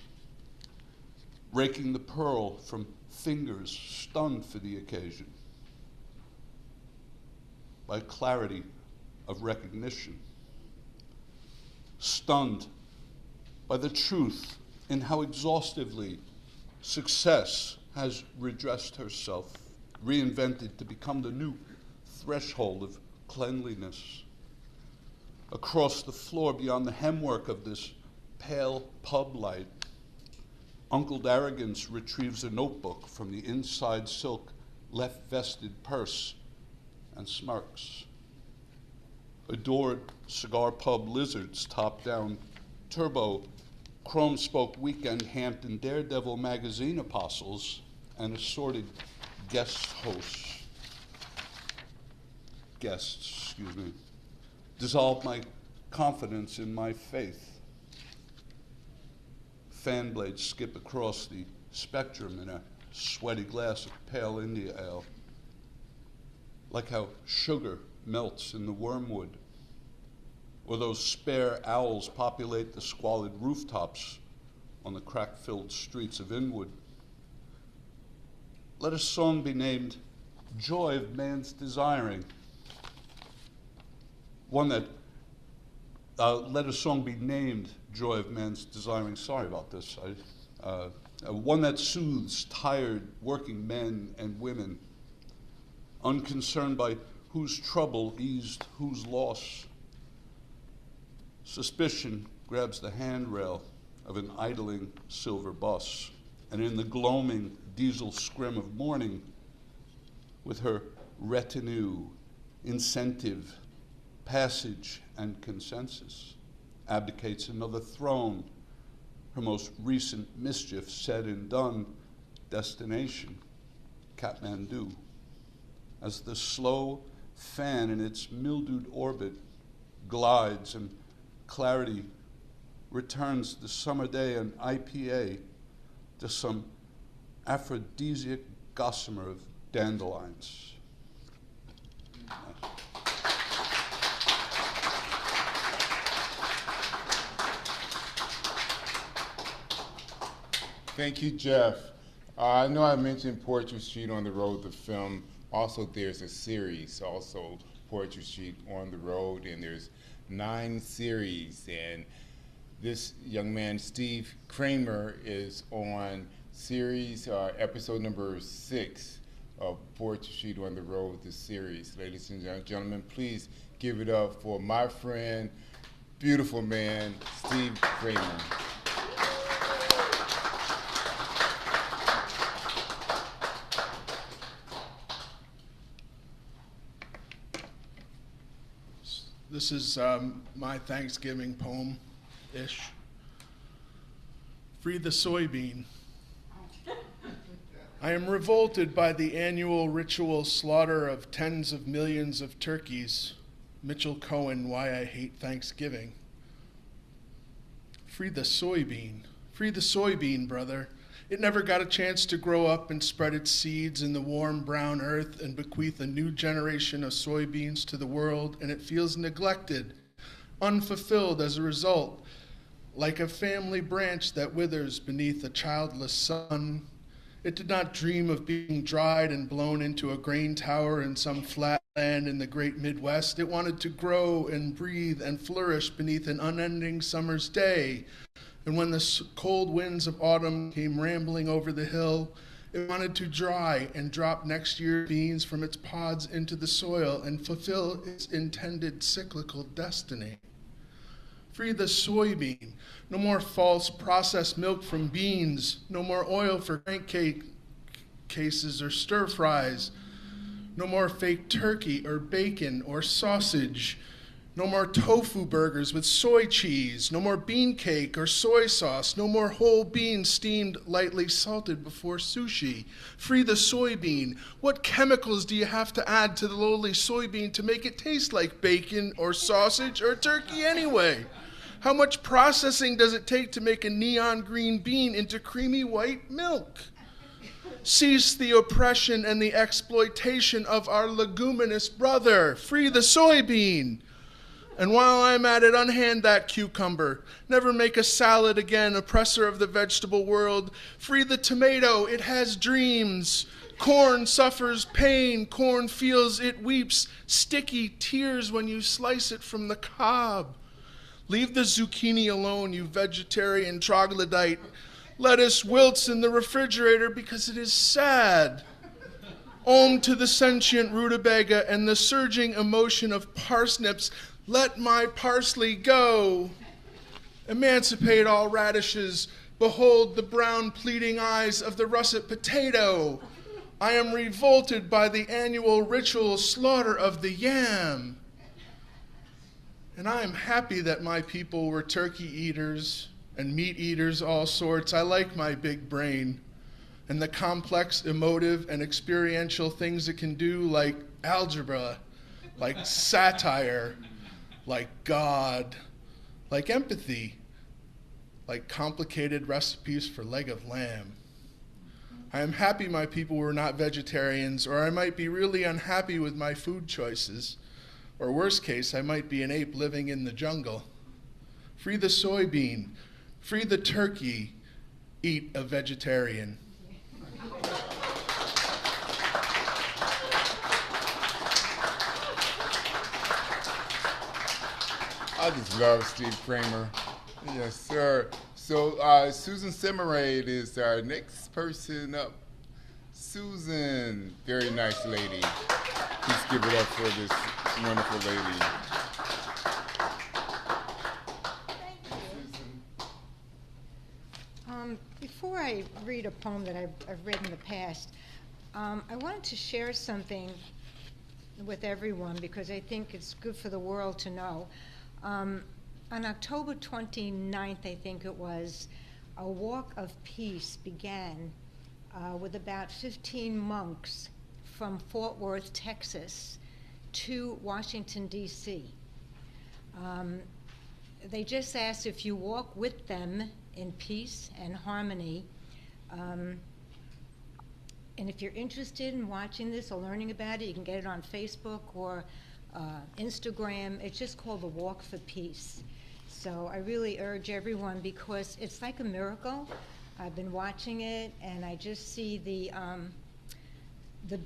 raking the pearl from fingers stunned for the occasion, by clarity of recognition, stunned by the truth in how exhaustively success has redressed herself, reinvented to become the new threshold of cleanliness. Across the floor beyond the hemwork of this pale pub light, Uncle Arrogance retrieves a notebook from the inside silk left-vested purse and smirks. Adored cigar pub lizards top down turbo chrome spoke weekend Hampton Daredevil magazine apostles and assorted guests, dissolve my confidence in my faith. Fan blades skip across the spectrum in a sweaty glass of pale India ale, like how sugar melts in the wormwood, or those spare owls populate the squalid rooftops on the crack-filled streets of Inwood. Let a song be named Joy of Man's Desiring. Let a song be named Joy of Man's Desiring. Sorry about this. One that soothes tired working men and women, unconcerned by whose trouble eased whose loss. Suspicion grabs the handrail of an idling silver bus, and in the gloaming diesel scrim of morning, with her retinue, incentive, passage, and consensus, abdicates another throne, her most recent mischief said and done, destination, Kathmandu. As the slow fan in its mildewed orbit glides and clarity returns the summer day and IPA to some aphrodisiac gossamer of dandelions. Thank you, Jeff. I know I mentioned Poetry Street on the Road, the film. Also, there's a series, also Poetry Street on the Road, and there's 9 series. And this young man, Steve Kramer, is on series, episode number 6 of Poetry Street on the Road, the series. Ladies and gentlemen, please give it up for my friend, beautiful man, Steve Kramer. This is my Thanksgiving poem-ish. Free the soybean. I am revolted by the annual ritual slaughter of tens of millions of turkeys. Mitchell Cohen, Why I Hate Thanksgiving. Free the soybean. Free the soybean, brother. It never got a chance to grow up and spread its seeds in the warm brown earth and bequeath a new generation of soybeans to the world, and it feels neglected, unfulfilled as a result, like a family branch that withers beneath a childless sun. It did not dream of being dried and blown into a grain tower in some flat land in the great Midwest. It wanted to grow and breathe and flourish beneath an unending summer's day. And when the cold winds of autumn came rambling over the hill, it wanted to dry and drop next year's beans from its pods into the soil and fulfill its intended cyclical destiny. Free the soybean. No more false processed milk from beans. No more oil for crankcake cases or stir fries. No more fake turkey or bacon or sausage. No more tofu burgers with soy cheese. No more bean cake or soy sauce. No more whole beans steamed lightly salted before sushi. Free the soybean. What chemicals do you have to add to the lowly soybean to make it taste like bacon or sausage or turkey anyway? How much processing does it take to make a neon green bean into creamy white milk? Cease the oppression and the exploitation of our leguminous brother. Free the soybean. And while I'm at it, unhand that cucumber. Never make a salad again, oppressor of the vegetable world. Free the tomato, it has dreams. Corn suffers pain, corn feels it weeps sticky tears when you slice it from the cob. Leave the zucchini alone, you vegetarian troglodyte. Lettuce wilts in the refrigerator because it is sad. Om to the sentient rutabaga and the surging emotion of parsnips. Let my parsley go. Emancipate all radishes. Behold the brown pleading eyes of the russet potato. I am revolted by the annual ritual slaughter of the yam. And I am happy that my people were turkey eaters and meat eaters all sorts. I like my big brain and the complex emotive and experiential things it can do, like algebra, like satire, like God, like empathy, like complicated recipes for leg of lamb. I am happy my people were not vegetarians, or I might be really unhappy with my food choices. Or worst case, I might be an ape living in the jungle. Free the soybean, free the turkey, eat a vegetarian. I just love Steve Kramer. Yes, sir. So Susan Semarade is our next person up. Susan, very nice lady. Please give it up for this wonderful lady. Before I read a poem that I've read in the past, I wanted to share something with everyone because I think it's good for the world to know. On October 29th, I think it was, a walk of peace began with about 15 monks from Fort Worth, Texas, to Washington, D.C. They just asked if you walk with them in peace and harmony. And if you're interested in watching this or learning about it, you can get it on Facebook or Instagram. It's just called the Walk for Peace. So I really urge everyone, because it's like a miracle. I've been watching it, and I just see the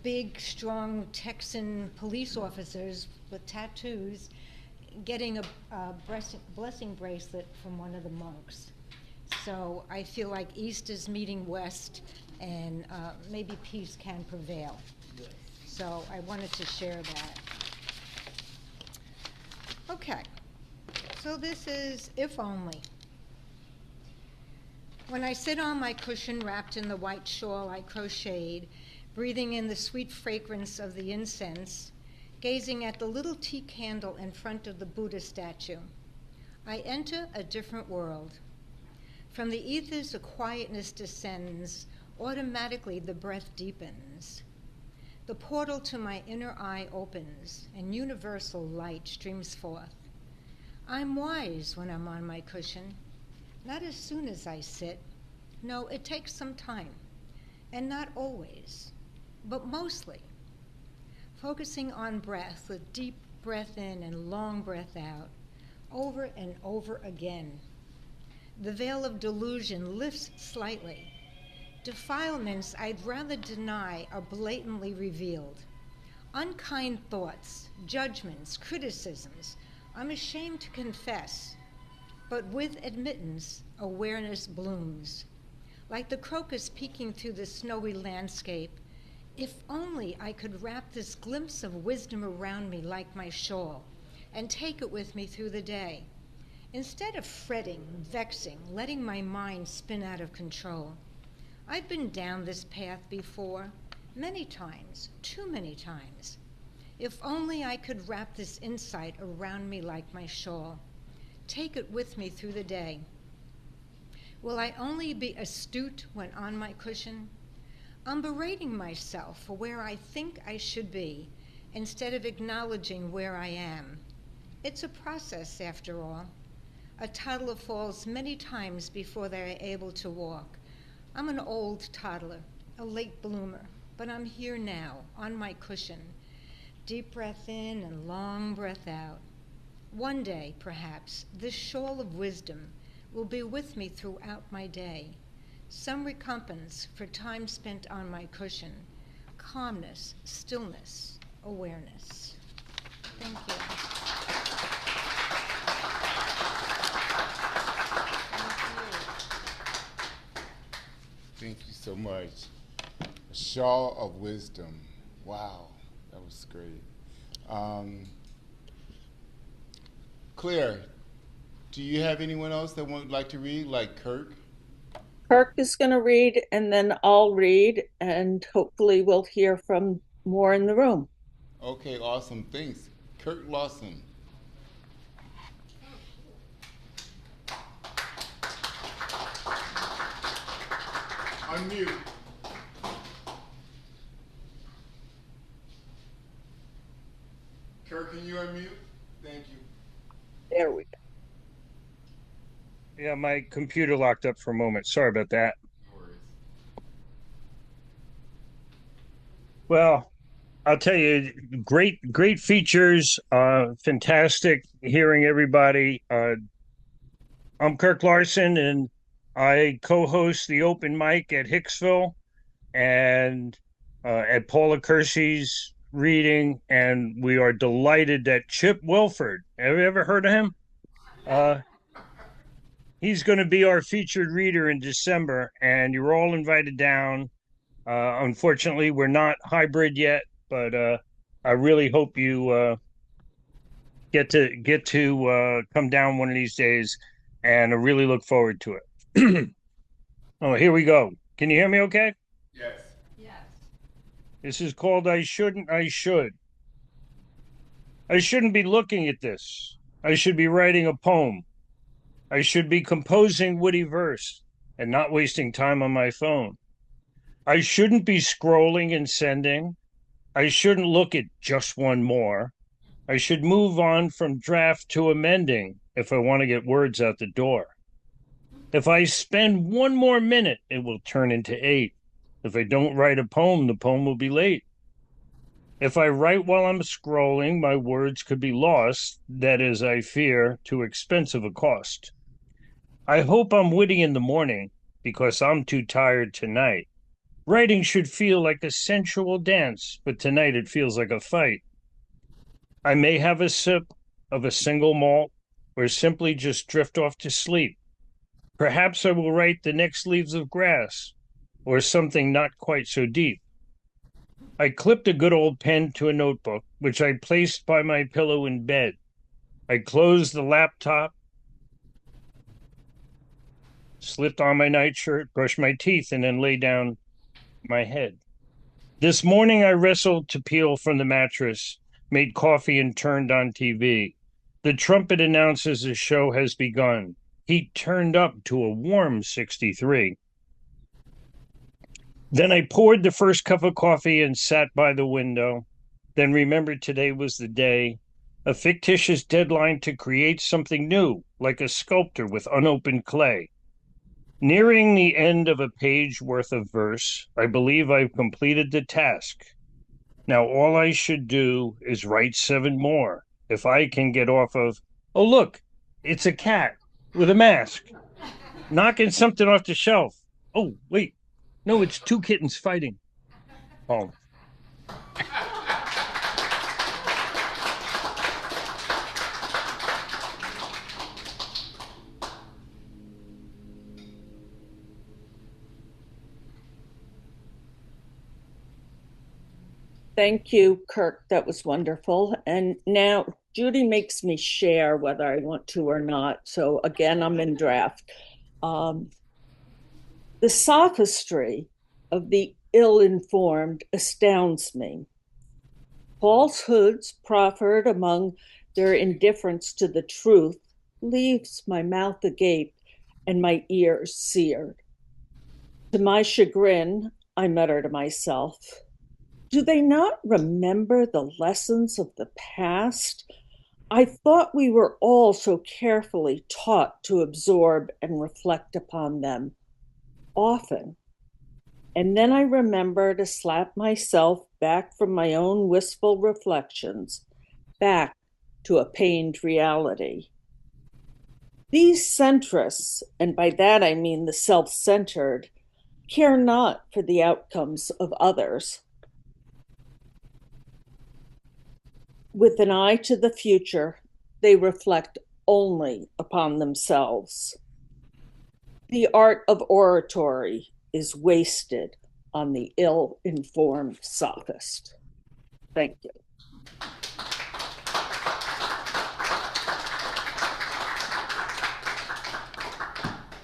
big, strong Texan police officers with tattoos getting a blessing bracelet from one of the monks. So I feel like East is meeting West, and maybe peace can prevail. So I wanted to share that. Okay, so this is If Only. When I sit on my cushion wrapped in the white shawl I crocheted, breathing in the sweet fragrance of the incense, gazing at the little tea candle in front of the Buddha statue, I enter a different world. From the ethers a quietness descends, automatically the breath deepens. The portal to my inner eye opens, and universal light streams forth. I'm wise when I'm on my cushion, not as soon as I sit. No, it takes some time, and not always, but mostly. Focusing on breath, with deep breath in and long breath out, over and over again. The veil of delusion lifts slightly. Defilements I'd rather deny are blatantly revealed. Unkind thoughts, judgments, criticisms, I'm ashamed to confess. But with admittance, awareness blooms. Like the crocus peeking through the snowy landscape, if only I could wrap this glimpse of wisdom around me like my shawl and take it with me through the day. Instead of fretting, vexing, letting my mind spin out of control. I've been down this path before, many times, too many times. If only I could wrap this insight around me like my shawl, take it with me through the day. Will I only be astute when on my cushion? I'm berating myself for where I think I should be, instead of acknowledging where I am. It's a process, after all. A toddler falls many times before they're able to walk. I'm an old toddler, a late bloomer, but I'm here now, on my cushion. Deep breath in and long breath out. One day, perhaps, this shawl of wisdom will be with me throughout my day. Some recompense for time spent on my cushion. Calmness, stillness, awareness. Thank you. Thank you so much. A shawl of wisdom. Wow, that was great. Claire, do you have anyone else that would like to read, like Kirk? Kirk is going to read, and then I'll read, and hopefully we'll hear from more in the room. Okay, awesome. Thanks. Kurt Lawson. Unmute. Kurt, can you unmute? Thank you. There we go. Yeah, my computer locked up for a moment. Sorry about that. No worries. Well, I'll tell you, great features. Fantastic hearing everybody. I'm Kirk Larson, and I co-host the open mic at Hicksville and at Paula Kersey's reading, and we are delighted that Chip Williford, have you ever heard of him? He's going to be our featured reader in December, and you're all invited down. Unfortunately, we're not hybrid yet, but I really hope you get to come down one of these days, and I really look forward to it. Oh, here we go. Can you hear me okay? Yes. Yes. This is called I Shouldn't, I Should. I shouldn't be looking at this. I should be writing a poem. I should be composing witty verse and not wasting time on my phone. I shouldn't be scrolling and sending. I shouldn't look at just one more. I should move on from draft to amending if I want to get words out the door. If I spend one more minute, it will turn into 8. If I don't write a poem, the poem will be late. If I write while I'm scrolling, my words could be lost. That is, I fear, too expensive a cost. I hope I'm witty in the morning because I'm too tired tonight. Writing should feel like a sensual dance, but tonight it feels like a fight. I may have a sip of a single malt or simply just drift off to sleep. Perhaps I will write the next leaves of grass or something not quite so deep. I clipped a good old pen to a notebook, which I placed by my pillow in bed. I closed the laptop, slipped on my nightshirt, brushed my teeth, and then lay down my head. This morning I wrestled to peel from the mattress, made coffee, and turned on TV. The trumpet announces the show has begun. Heat turned up to a warm 63. Then I poured the first cup of coffee and sat by the window. Then remembered today was the day, a fictitious deadline to create something new, like a sculptor with unopened clay. Nearing the end of a page worth of verse, I believe I've completed the task. Now all I should do is write 7 more, if I can get off of, oh look, it's a cat with a mask, knocking something off the shelf. Oh, wait, no, it's 2 kittens fighting. Oh. Thank you, Kirk. That was wonderful. And now Judy makes me share whether I want to or not. So again, I'm in draft. The sophistry of the ill-informed astounds me. Falsehoods proffered among their indifference to the truth leaves my mouth agape and my ears seared. To my chagrin, I mutter to myself, do they not remember the lessons of the past? I thought we were all so carefully taught to absorb and reflect upon them, often. And then I remember to slap myself back from my own wistful reflections, back to a pained reality. These centrists, and by that I mean the self-centered, care not for the outcomes of others. With an eye to the future, they reflect only upon themselves. The art of oratory is wasted on the ill-informed sophist. Thank you.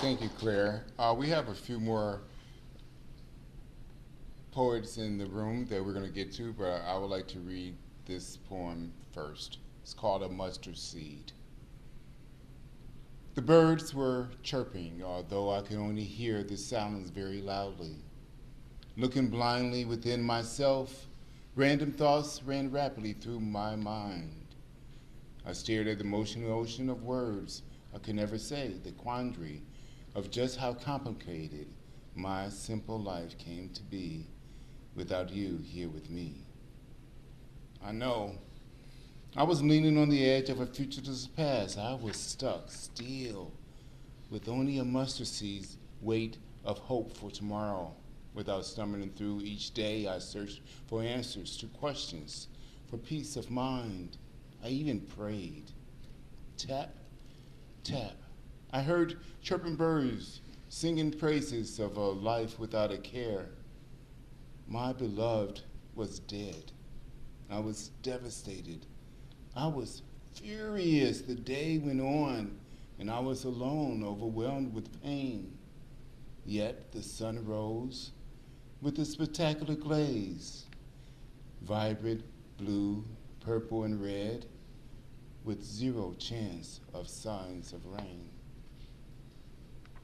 Thank you, Claire. We have a few more poets in the room that we're going to get to, but I would like to read this poem first. It's called A Mustard Seed. The birds were chirping, although I could only hear the silence very loudly. Looking blindly within myself, random thoughts ran rapidly through my mind. I stared at the motionless ocean of words I could never say, the quandary of just how complicated my simple life came to be without you here with me. I know I was leaning on the edge of a futureless past. I was stuck still with only a mustard seed's weight of hope for tomorrow. Without stumbling through each day, I searched for answers to questions, for peace of mind. I even prayed. Tap, tap. I heard chirping birds singing praises of a life without a care. My beloved was dead. I was devastated. I was furious. The day went on, and I was alone, overwhelmed with pain. Yet the sun rose with a spectacular glaze, vibrant blue, purple, and red, with zero chance of signs of rain.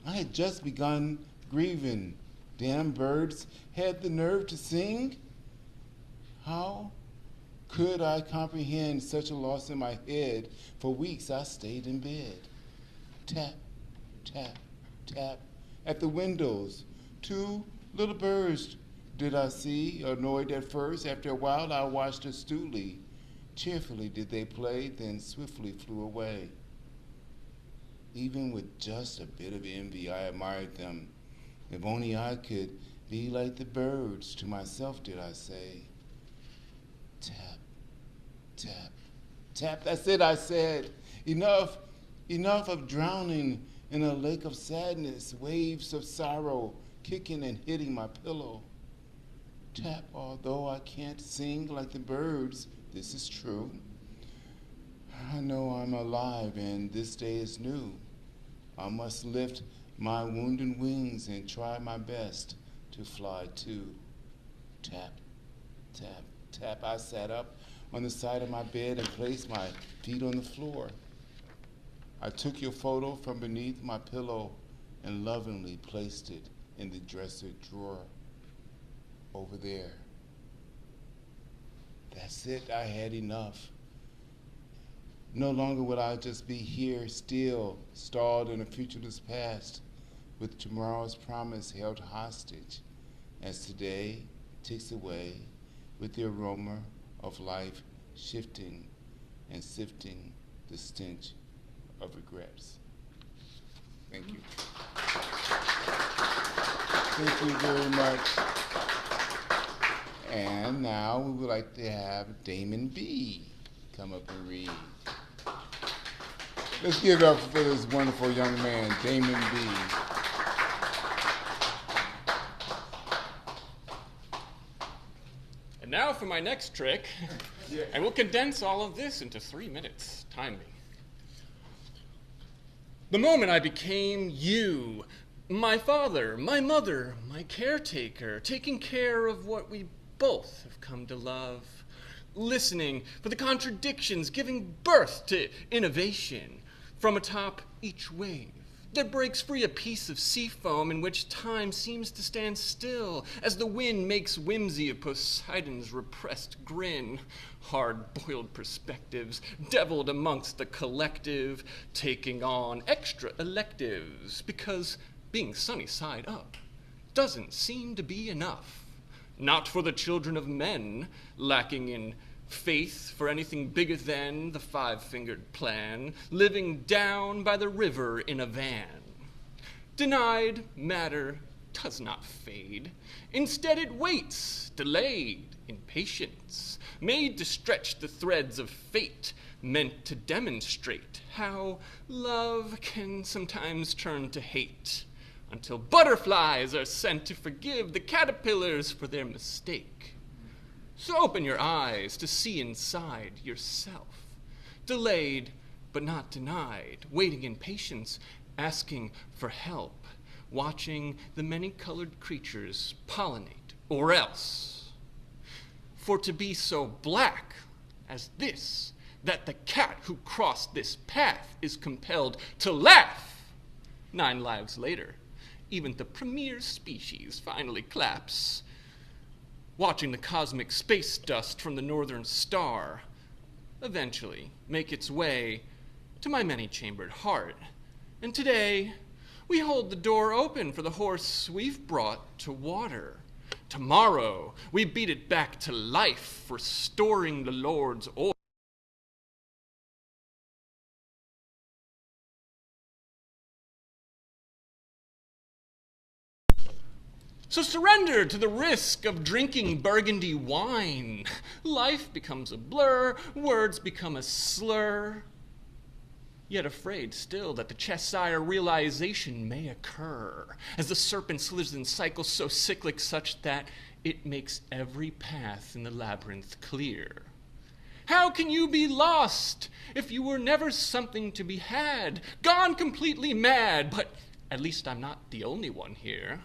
I had just begun grieving. Damn birds had the nerve to sing. How could I comprehend such a loss in my head? For weeks I stayed in bed. Tap, tap, tap at the windows. 2 little birds did I see, annoyed at first. After a while I watched astutely. Cheerfully did they play, then swiftly flew away. Even with just a bit of envy, I admired them. If only I could be like the birds, to myself did I say. Tap, tap, tap, that's it, I said. Enough of drowning in a lake of sadness, waves of sorrow kicking and hitting my pillow. Tap, although I can't sing like the birds, this is true. I know I'm alive and this day is new. I must lift my wounded wings and try my best to fly too. Tap, tap, tap. I sat up on the side of my bed and placed my feet on the floor. I took your photo from beneath my pillow and lovingly placed it in the dresser drawer over there. That's it, I had enough. No longer will I just be here still, stalled in a futureless past, with tomorrow's promise held hostage, as today ticks away with the aroma of life shifting and sifting the stench of regrets. Thank you. Thank you very much. And now we would like to have Damon B. come up and read. Let's give it up for this wonderful young man, Damon B. And now for my next trick. I will condense all of this into 3 minutes. Time me. The moment I became you, my father, my mother, my caretaker, taking care of what we both have come to love, listening for the contradictions, giving birth to innovation from atop each wave that breaks free a piece of sea foam in which time seems to stand still as the wind makes whimsy of Poseidon's repressed grin. Hard-boiled perspectives, deviled amongst the collective, taking on extra electives, because being sunny side up doesn't seem to be enough. Not for the children of men, lacking in faith for anything bigger than the 5-fingered plan, living down by the river in a van. Denied matter does not fade. Instead it waits, delayed in patience, made to stretch the threads of fate, meant to demonstrate how love can sometimes turn to hate, until butterflies are sent to forgive the caterpillars for their mistake. So open your eyes to see inside yourself, delayed but not denied, waiting in patience asking for help, watching the many-colored creatures pollinate, or else. For to be so black as this, that the cat who crossed this path is compelled to laugh. 9 lives later, even the premier species finally claps, watching the cosmic space dust from the northern star eventually make its way to my many-chambered heart. And today, we hold the door open for the horse we've brought to water. Tomorrow, we beat it back to life, restoring the Lord's order. So surrender to the risk of drinking burgundy wine. Life becomes a blur, words become a slur. Yet afraid still that the Cheshire realization may occur, as the serpent slithers in cycles so cyclic such that it makes every path in the labyrinth clear. How can you be lost if you were never something to be had, gone completely mad? But at least I'm not the only one here.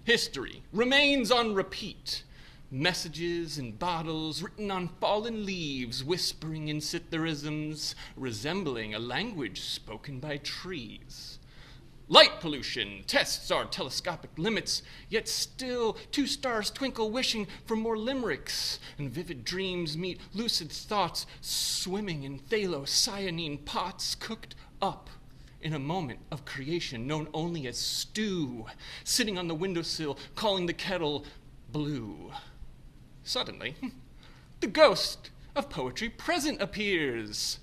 History remains on repeat. Messages in bottles written on fallen leaves, whispering in Cytherisms, resembling a language spoken by trees. Light pollution tests our telescopic limits, yet still 2 stars twinkle wishing for more limericks, and vivid dreams meet lucid thoughts, swimming in phthalocyanine pots cooked up in a moment of creation known only as stew, sitting on the windowsill, calling the kettle blue. Suddenly, the ghost of poetry present appears.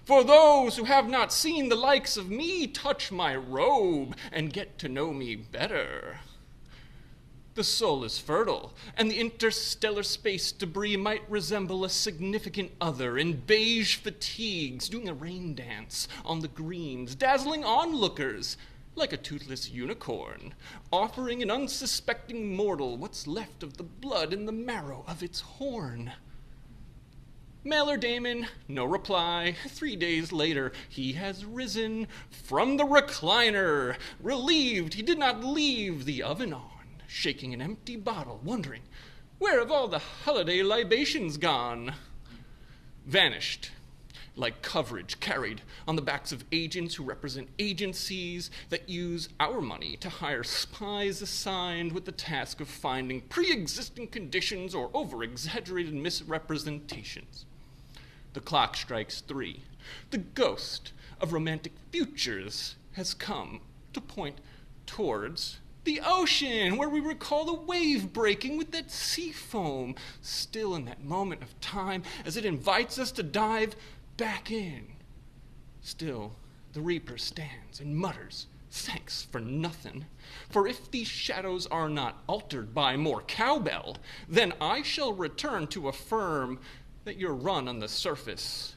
For those who have not seen the likes of me, touch my robe and get to know me better. The soul is fertile, and the interstellar space debris might resemble a significant other in beige fatigues, doing a rain dance on the greens, dazzling onlookers like a toothless unicorn, offering an unsuspecting mortal what's left of the blood in the marrow of its horn. Male or Damon, no reply. 3 days later, he has risen from the recliner, relieved he did not leave the oven on, shaking an empty bottle, wondering, where have all the holiday libations gone? Vanished, like coverage carried on the backs of agents who represent agencies that use our money to hire spies assigned with the task of finding pre-existing conditions or over-exaggerated misrepresentations. The clock strikes 3. The ghost of romantic futures has come to point towards the ocean, where we recall the wave breaking with that sea foam, still in that moment of time as it invites us to dive back in. Still, the Reaper stands and mutters, thanks for nothing. For if these shadows are not altered by more cowbell, then I shall return to affirm that your run on the surface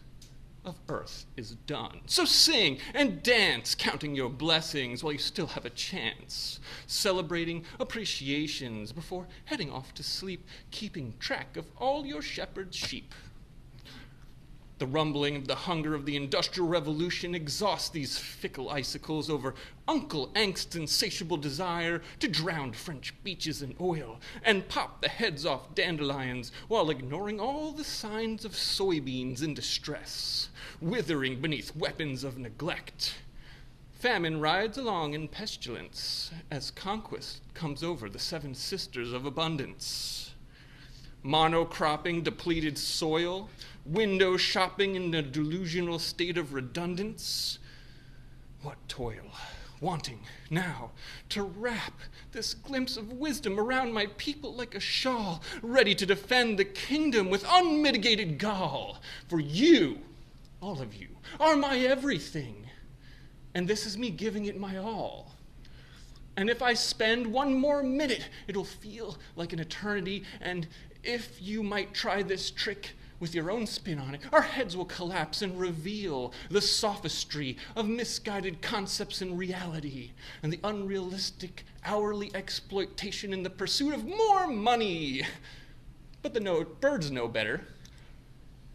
of earth is done. So sing and dance, counting your blessings while you still have a chance, celebrating appreciations before heading off to sleep, keeping track of all your shepherd's sheep. The rumbling of the hunger of the Industrial Revolution exhausts these fickle icicles over Uncle Angst's insatiable desire to drown French beaches in oil and pop the heads off dandelions while ignoring all the signs of soybeans in distress, withering beneath weapons of neglect. Famine rides along in pestilence as conquest comes over the 7 sisters of abundance. Monocropping depleted soil, window shopping in a delusional state of redundance. What toil, wanting now to wrap this glimpse of wisdom around my people like a shawl, ready to defend the kingdom with unmitigated gall. For you, all of you, are my everything, and this is me giving it my all. And if I spend one more minute, it'll feel like an eternity, and if you might try this trick with your own spin on it, our heads will collapse and reveal the sophistry of misguided concepts in reality and the unrealistic hourly exploitation in the pursuit of more money. But the birds know better.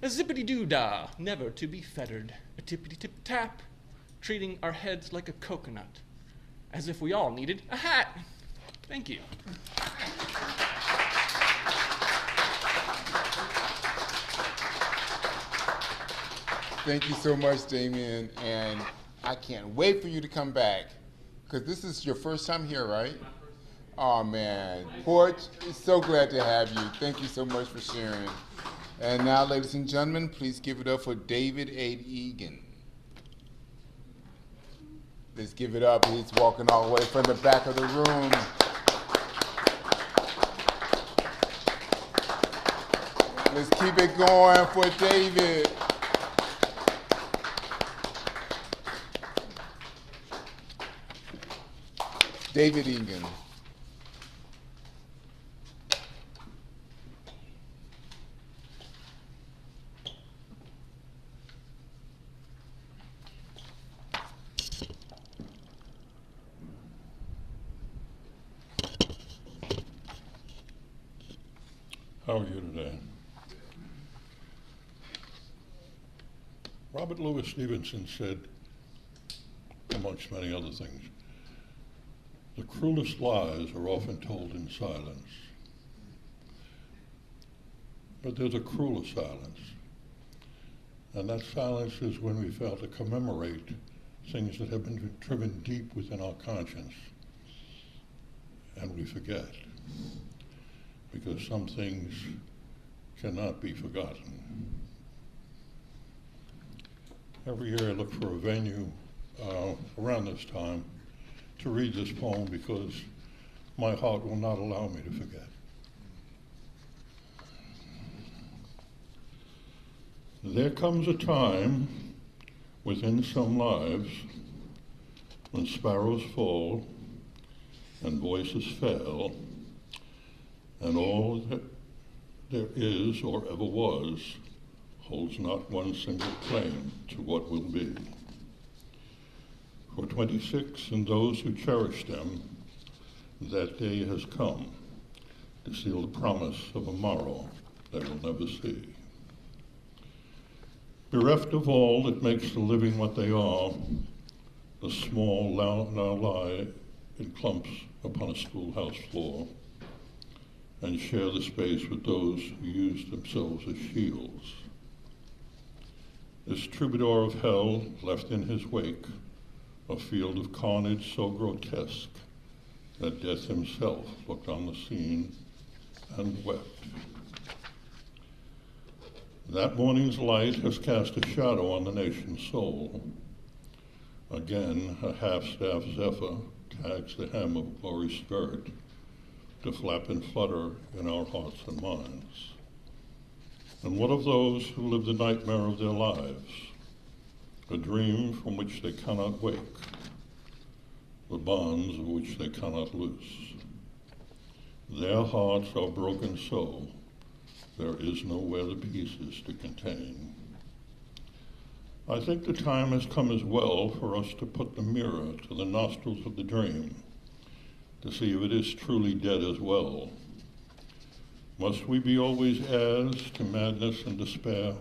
A zippity-doo-dah, never to be fettered. A tippity-tip-tap, treating our heads like a coconut, as if we all needed a hat. Thank you. Thank you so much, Damien, and I can't wait for you to come back, because this is your first time here, right? Oh, man. Porch is so glad to have you. Thank you so much for sharing. And now, ladies and gentlemen, please give it up for David A. Egan. Let's give it up. He's walking all the way from the back of the room. Let's keep it going for David. David Egan. How are you today? Robert Louis Stevenson said, amongst many other things, the cruelest lies are often told in silence. But there's a crueler silence. And that silence is when we fail to commemorate things that have been driven deep within our conscience. And we forget. Because some things cannot be forgotten. Every year I look for a venue around this time to read this poem because my heart will not allow me to forget. There comes a time within some lives when sparrows fall and voices fail, and all that there is or ever was holds not one single claim to what will be. For 26 and those who cherish them, that day has come to seal the promise of a morrow they will never see. Bereft of all that makes the living what they are, the small now lie in clumps upon a schoolhouse floor and share the space with those who use themselves as shields. This troubadour of hell left in his wake a field of carnage so grotesque that death himself looked on the scene and wept. That morning's light has cast a shadow on the nation's soul. Again, a half-staff zephyr tags the hem of glory's skirt to flap and flutter in our hearts and minds. And what of those who live the nightmare of their lives, a dream from which they cannot wake, the bonds of which they cannot loose? Their hearts are broken so, there is nowhere the pieces to contain. I think the time has come as well for us to put the mirror to the nostrils of the dream, to see if it is truly dead as well. Must we be always heirs to madness and despair?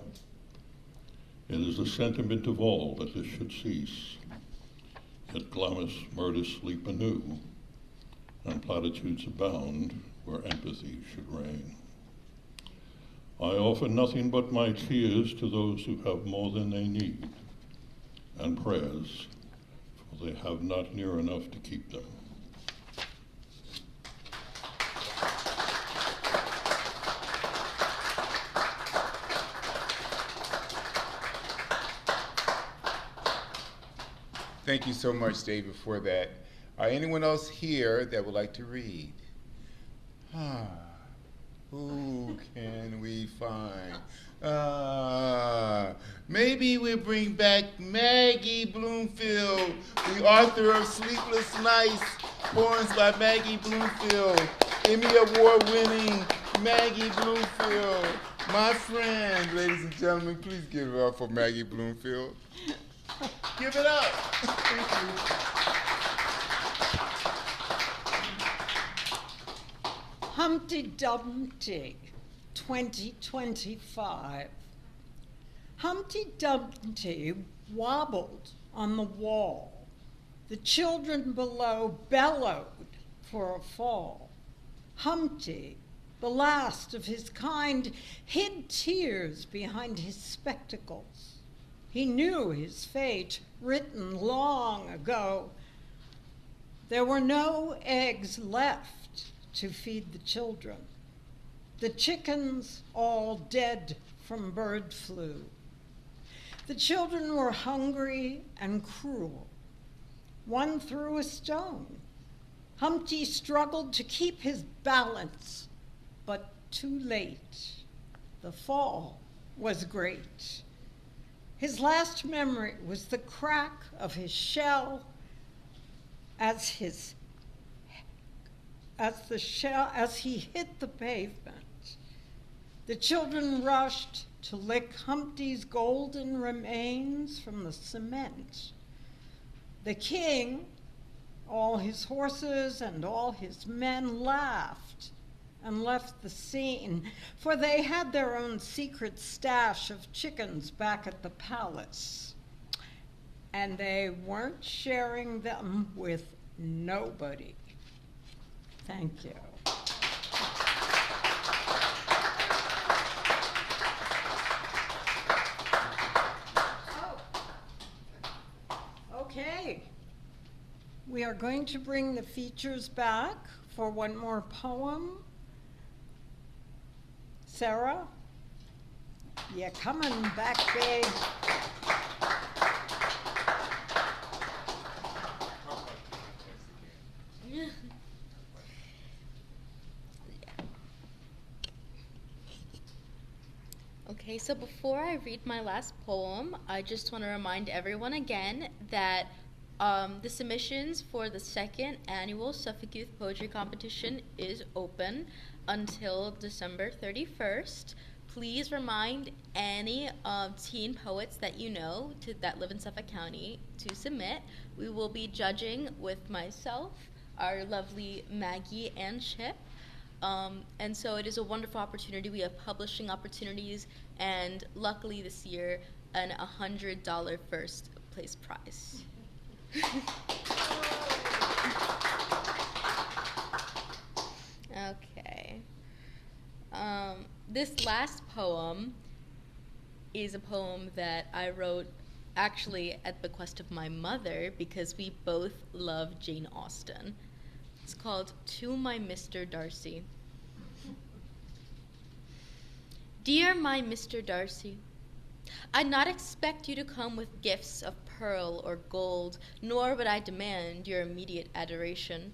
It is the sentiment of all that this should cease. Yet glamorous murders sleep anew, and platitudes abound where empathy should reign. I offer nothing but my tears to those who have more than they need, and prayers, for they have not near enough to keep them. Thank you so much, David, for that. Anyone else here that would like to read? Who can we find? Maybe we'll bring back Maggie Bloomfield, the author of Sleepless Nights, poems by Maggie Bloomfield, Emmy Award-winning Maggie Bloomfield, my friend. Ladies and gentlemen, please give it up for Maggie Bloomfield. Give it up. Thank you. Humpty Dumpty, 2025. Humpty Dumpty wobbled on the wall. The children below bellowed for a fall. Humpty, the last of his kind, hid tears behind his spectacles. He knew his fate, written long ago. There were no eggs left to feed the children. The chickens all dead from bird flu. The children were hungry and cruel. One threw a stone. Humpty struggled to keep his balance, but too late. The fall was great. His last memory was the crack of his shell as he hit the pavement. The children rushed to lick Humpty's golden remains from the cement. The king, all his horses and all his men laughed and left the scene, for they had their own secret stash of chickens back at the palace, and they weren't sharing them with nobody. Thank you. Okay, we are going to bring the features back for one more poem. Sarah, you're coming back, babe. Okay, so before I read my last poem, I just want to remind everyone again that the submissions for the second annual Suffolk Youth Poetry Competition is open until December 31st. Please remind any teen poets that you know that live in Suffolk County to submit. We will be judging with myself, our lovely Maggie, and Chip. And so it is a wonderful opportunity. We have publishing opportunities, and luckily this year, an $100 first place prize. Okay. This last poem is a poem that I wrote actually at the bequest of my mother because we both love Jane Austen. It's called To My Mr. Darcy. Dear my Mr. Darcy, I'd not expect you to come with gifts of pearl or gold, nor would I demand your immediate adoration.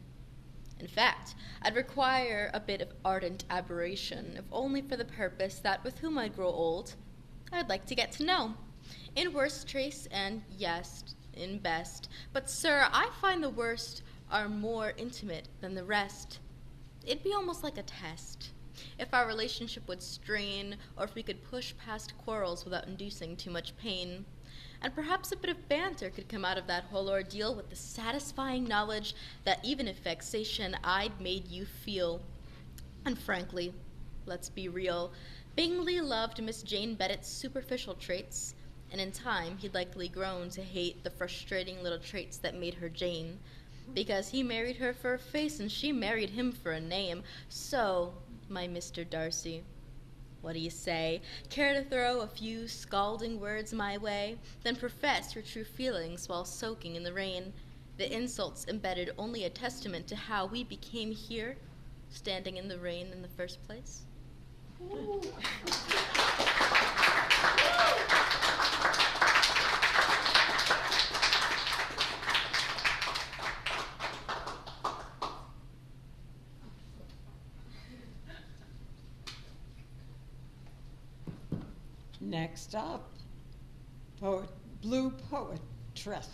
In fact, I'd require a bit of ardent aberration, if only for the purpose that with whom I grow old, I'd like to get to know. In worst trace and, yes, in best. But, sir, I find the worst are more intimate than the rest. It'd be almost like a test. If our relationship would strain, or if we could push past quarrels without inducing too much pain. And perhaps a bit of banter could come out of that whole ordeal with the satisfying knowledge that even if vexation I'd made you feel. And frankly, let's be real, Bingley loved Miss Jane Bennett's superficial traits, and in time he'd likely grown to hate the frustrating little traits that made her Jane, because he married her for a face and she married him for a name. So, my Mr. Darcy, what do you say? Care to throw a few scalding words my way? Then profess your true feelings while soaking in the rain. The insults embedded only a testament to how we became here, standing in the rain in the first place. Ooh. Next up, BluPoetres.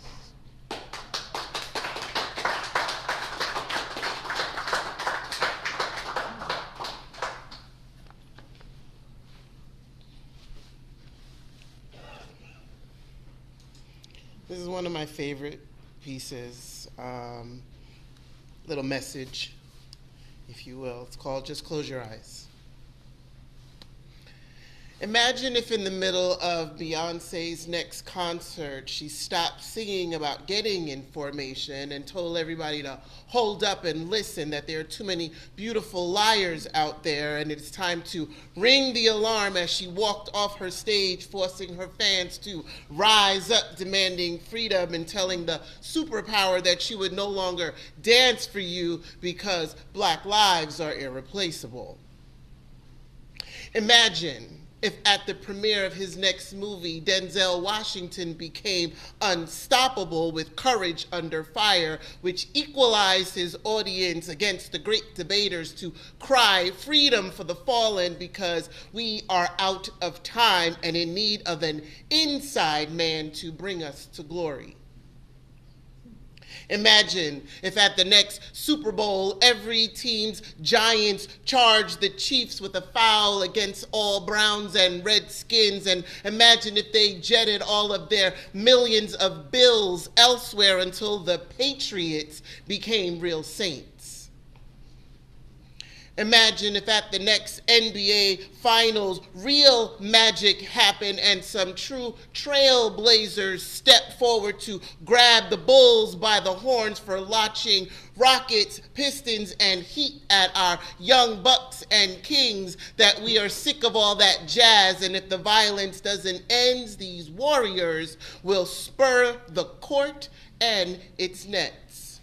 This is one of my favorite pieces, little message, if you will. It's called Just Close Your Eyes. Imagine if in the middle of Beyonce's next concert, she stopped singing about getting in formation and told everybody to hold up and listen, that there are too many beautiful liars out there, and it's time to ring the alarm as she walked off her stage, forcing her fans to rise up, demanding freedom and telling the superpower that she would no longer dance for you because Black lives are irreplaceable. Imagine if at the premiere of his next movie, Denzel Washington became unstoppable with Courage Under Fire, which equalized his audience against the great debaters to cry freedom for the fallen because we are out of time and in need of an inside man to bring us to glory. Imagine if at the next Super Bowl, every team's Giants charged the Chiefs with a foul against all Browns and Redskins, and imagine if they jetted all of their millions of bills elsewhere until the Patriots became real saints. Imagine if at the next NBA Finals, real magic happened and some true trailblazers stepped forward to grab the Bulls by the horns for launching rockets, pistons, and heat at our young Bucks and Kings, that we are sick of all that jazz, and if the violence doesn't end, these warriors will spur the court and its nets.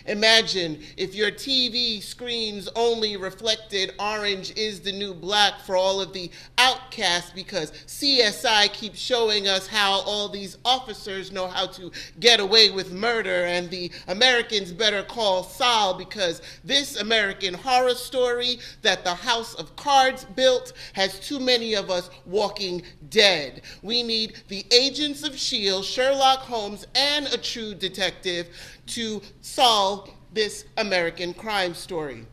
Imagine if your TV screens only reflected orange is the new black for all of the outcasts, because CSI keeps showing us how all these officers know how to get away with murder, and the Americans better call Saul, because this American horror story that the House of Cards built has too many of us walking dead. We need the agents of S.H.I.E.L.D., Sherlock Holmes, and a true detective to solve this American crime story.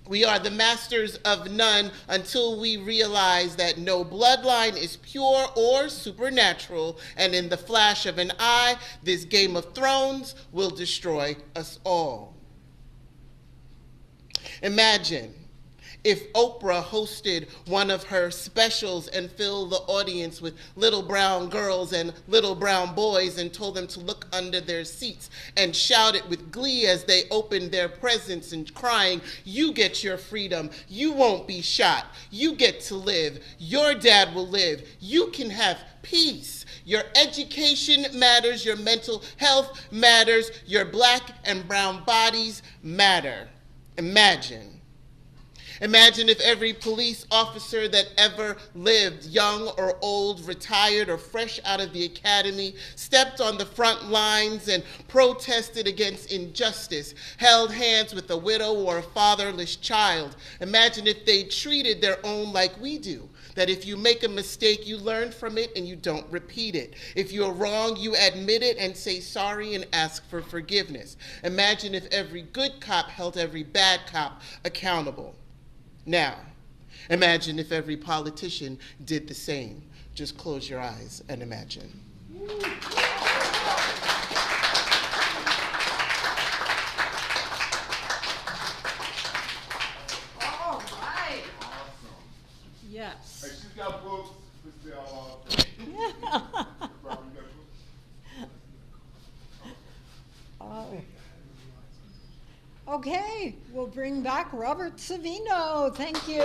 We are the masters of none until we realize that no bloodline is pure or supernatural, and in the flash of an eye, this Game of Thrones will destroy us all. Imagine if Oprah hosted one of her specials and filled the audience with little brown girls and little brown boys and told them to look under their seats and shouted with glee as they opened their presents and crying, "You get your freedom, you won't be shot, you get to live, your dad will live, you can have peace. Your education matters, your mental health matters, your black and brown bodies matter." Imagine if every police officer that ever lived, young or old, retired or fresh out of the academy, stepped on the front lines and protested against injustice, held hands with a widow or a fatherless child. Imagine if they treated their own like we do, that if you make a mistake, you learn from it and you don't repeat it. If you're wrong, you admit it and say sorry and ask for forgiveness. Imagine if every good cop held every bad cop accountable. Now, imagine if every politician did the same. Just close your eyes and imagine. All right. Yes. Hey, she's got books for sale. Oh. Okay, we'll bring back Robert Savino. Thank you.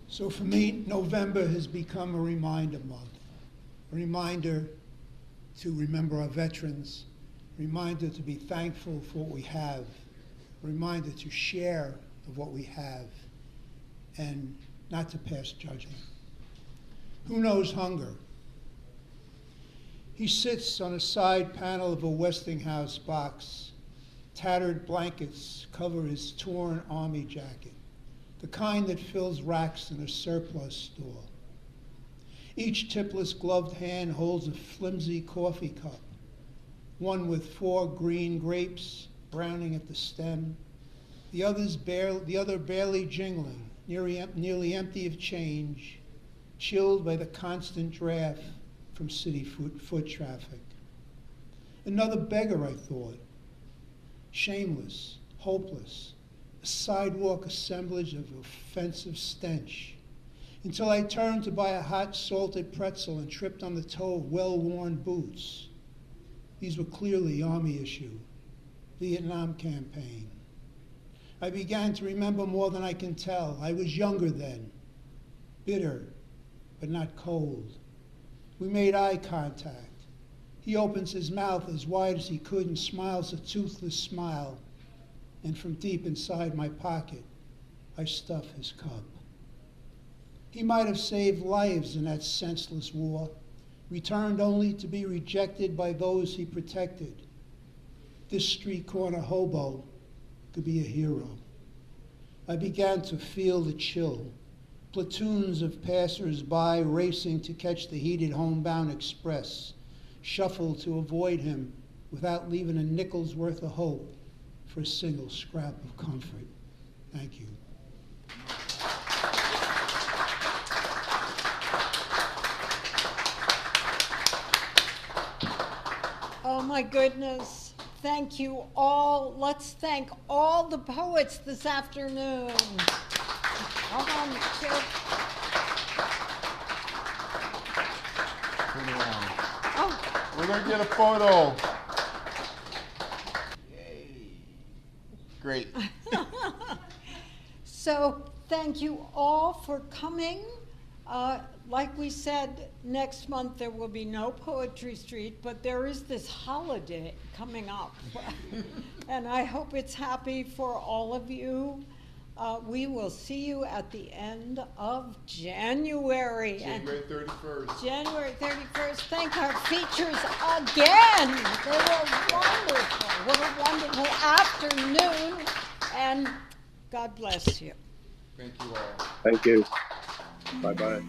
So for me, November has become a reminder month, a reminder to remember our veterans, a reminder to be thankful for what we have, a reminder to share of what we have, and not to pass judgment. Who knows hunger? He sits on a side panel of a Westinghouse box. Tattered blankets cover his torn army jacket, the kind that fills racks in a surplus store. Each tipless gloved hand holds a flimsy coffee cup, one with 4 green grapes browning at the stem, the other barely jingling, nearly empty of change, chilled by the constant draft from city foot traffic. Another beggar, I thought. Shameless, hopeless, a sidewalk assemblage of offensive stench. Until I turned to buy a hot salted pretzel and tripped on the toe of well-worn boots. These were clearly Army issue, Vietnam campaign. I began to remember more than I can tell. I was younger then, bitter, but not cold. We made eye contact. He opens his mouth as wide as he could and smiles a toothless smile. And from deep inside my pocket, I stuff his cup. He might have saved lives in that senseless war, returned only to be rejected by those he protected. This street corner hobo could be a hero. I began to feel the chill. Platoons of passers-by racing to catch the heated homebound express, shuffled to avoid him without leaving a nickel's worth of hope for a single scrap of comfort. Thank you. Oh my goodness. Thank you all. Let's thank all the poets this afternoon. Come on, Chip. Oh. We're going to get a photo. Yay. Great. So thank you all for coming. Like we said, next month there will be no Poetry Street, but there is this holiday coming up. And I hope it's happy for all of you. We will see you at the end of January. January 31st. January 31st. Thank our features again. They were wonderful. What a wonderful afternoon. And God bless you. Thank you all. Thank you. Bye-bye.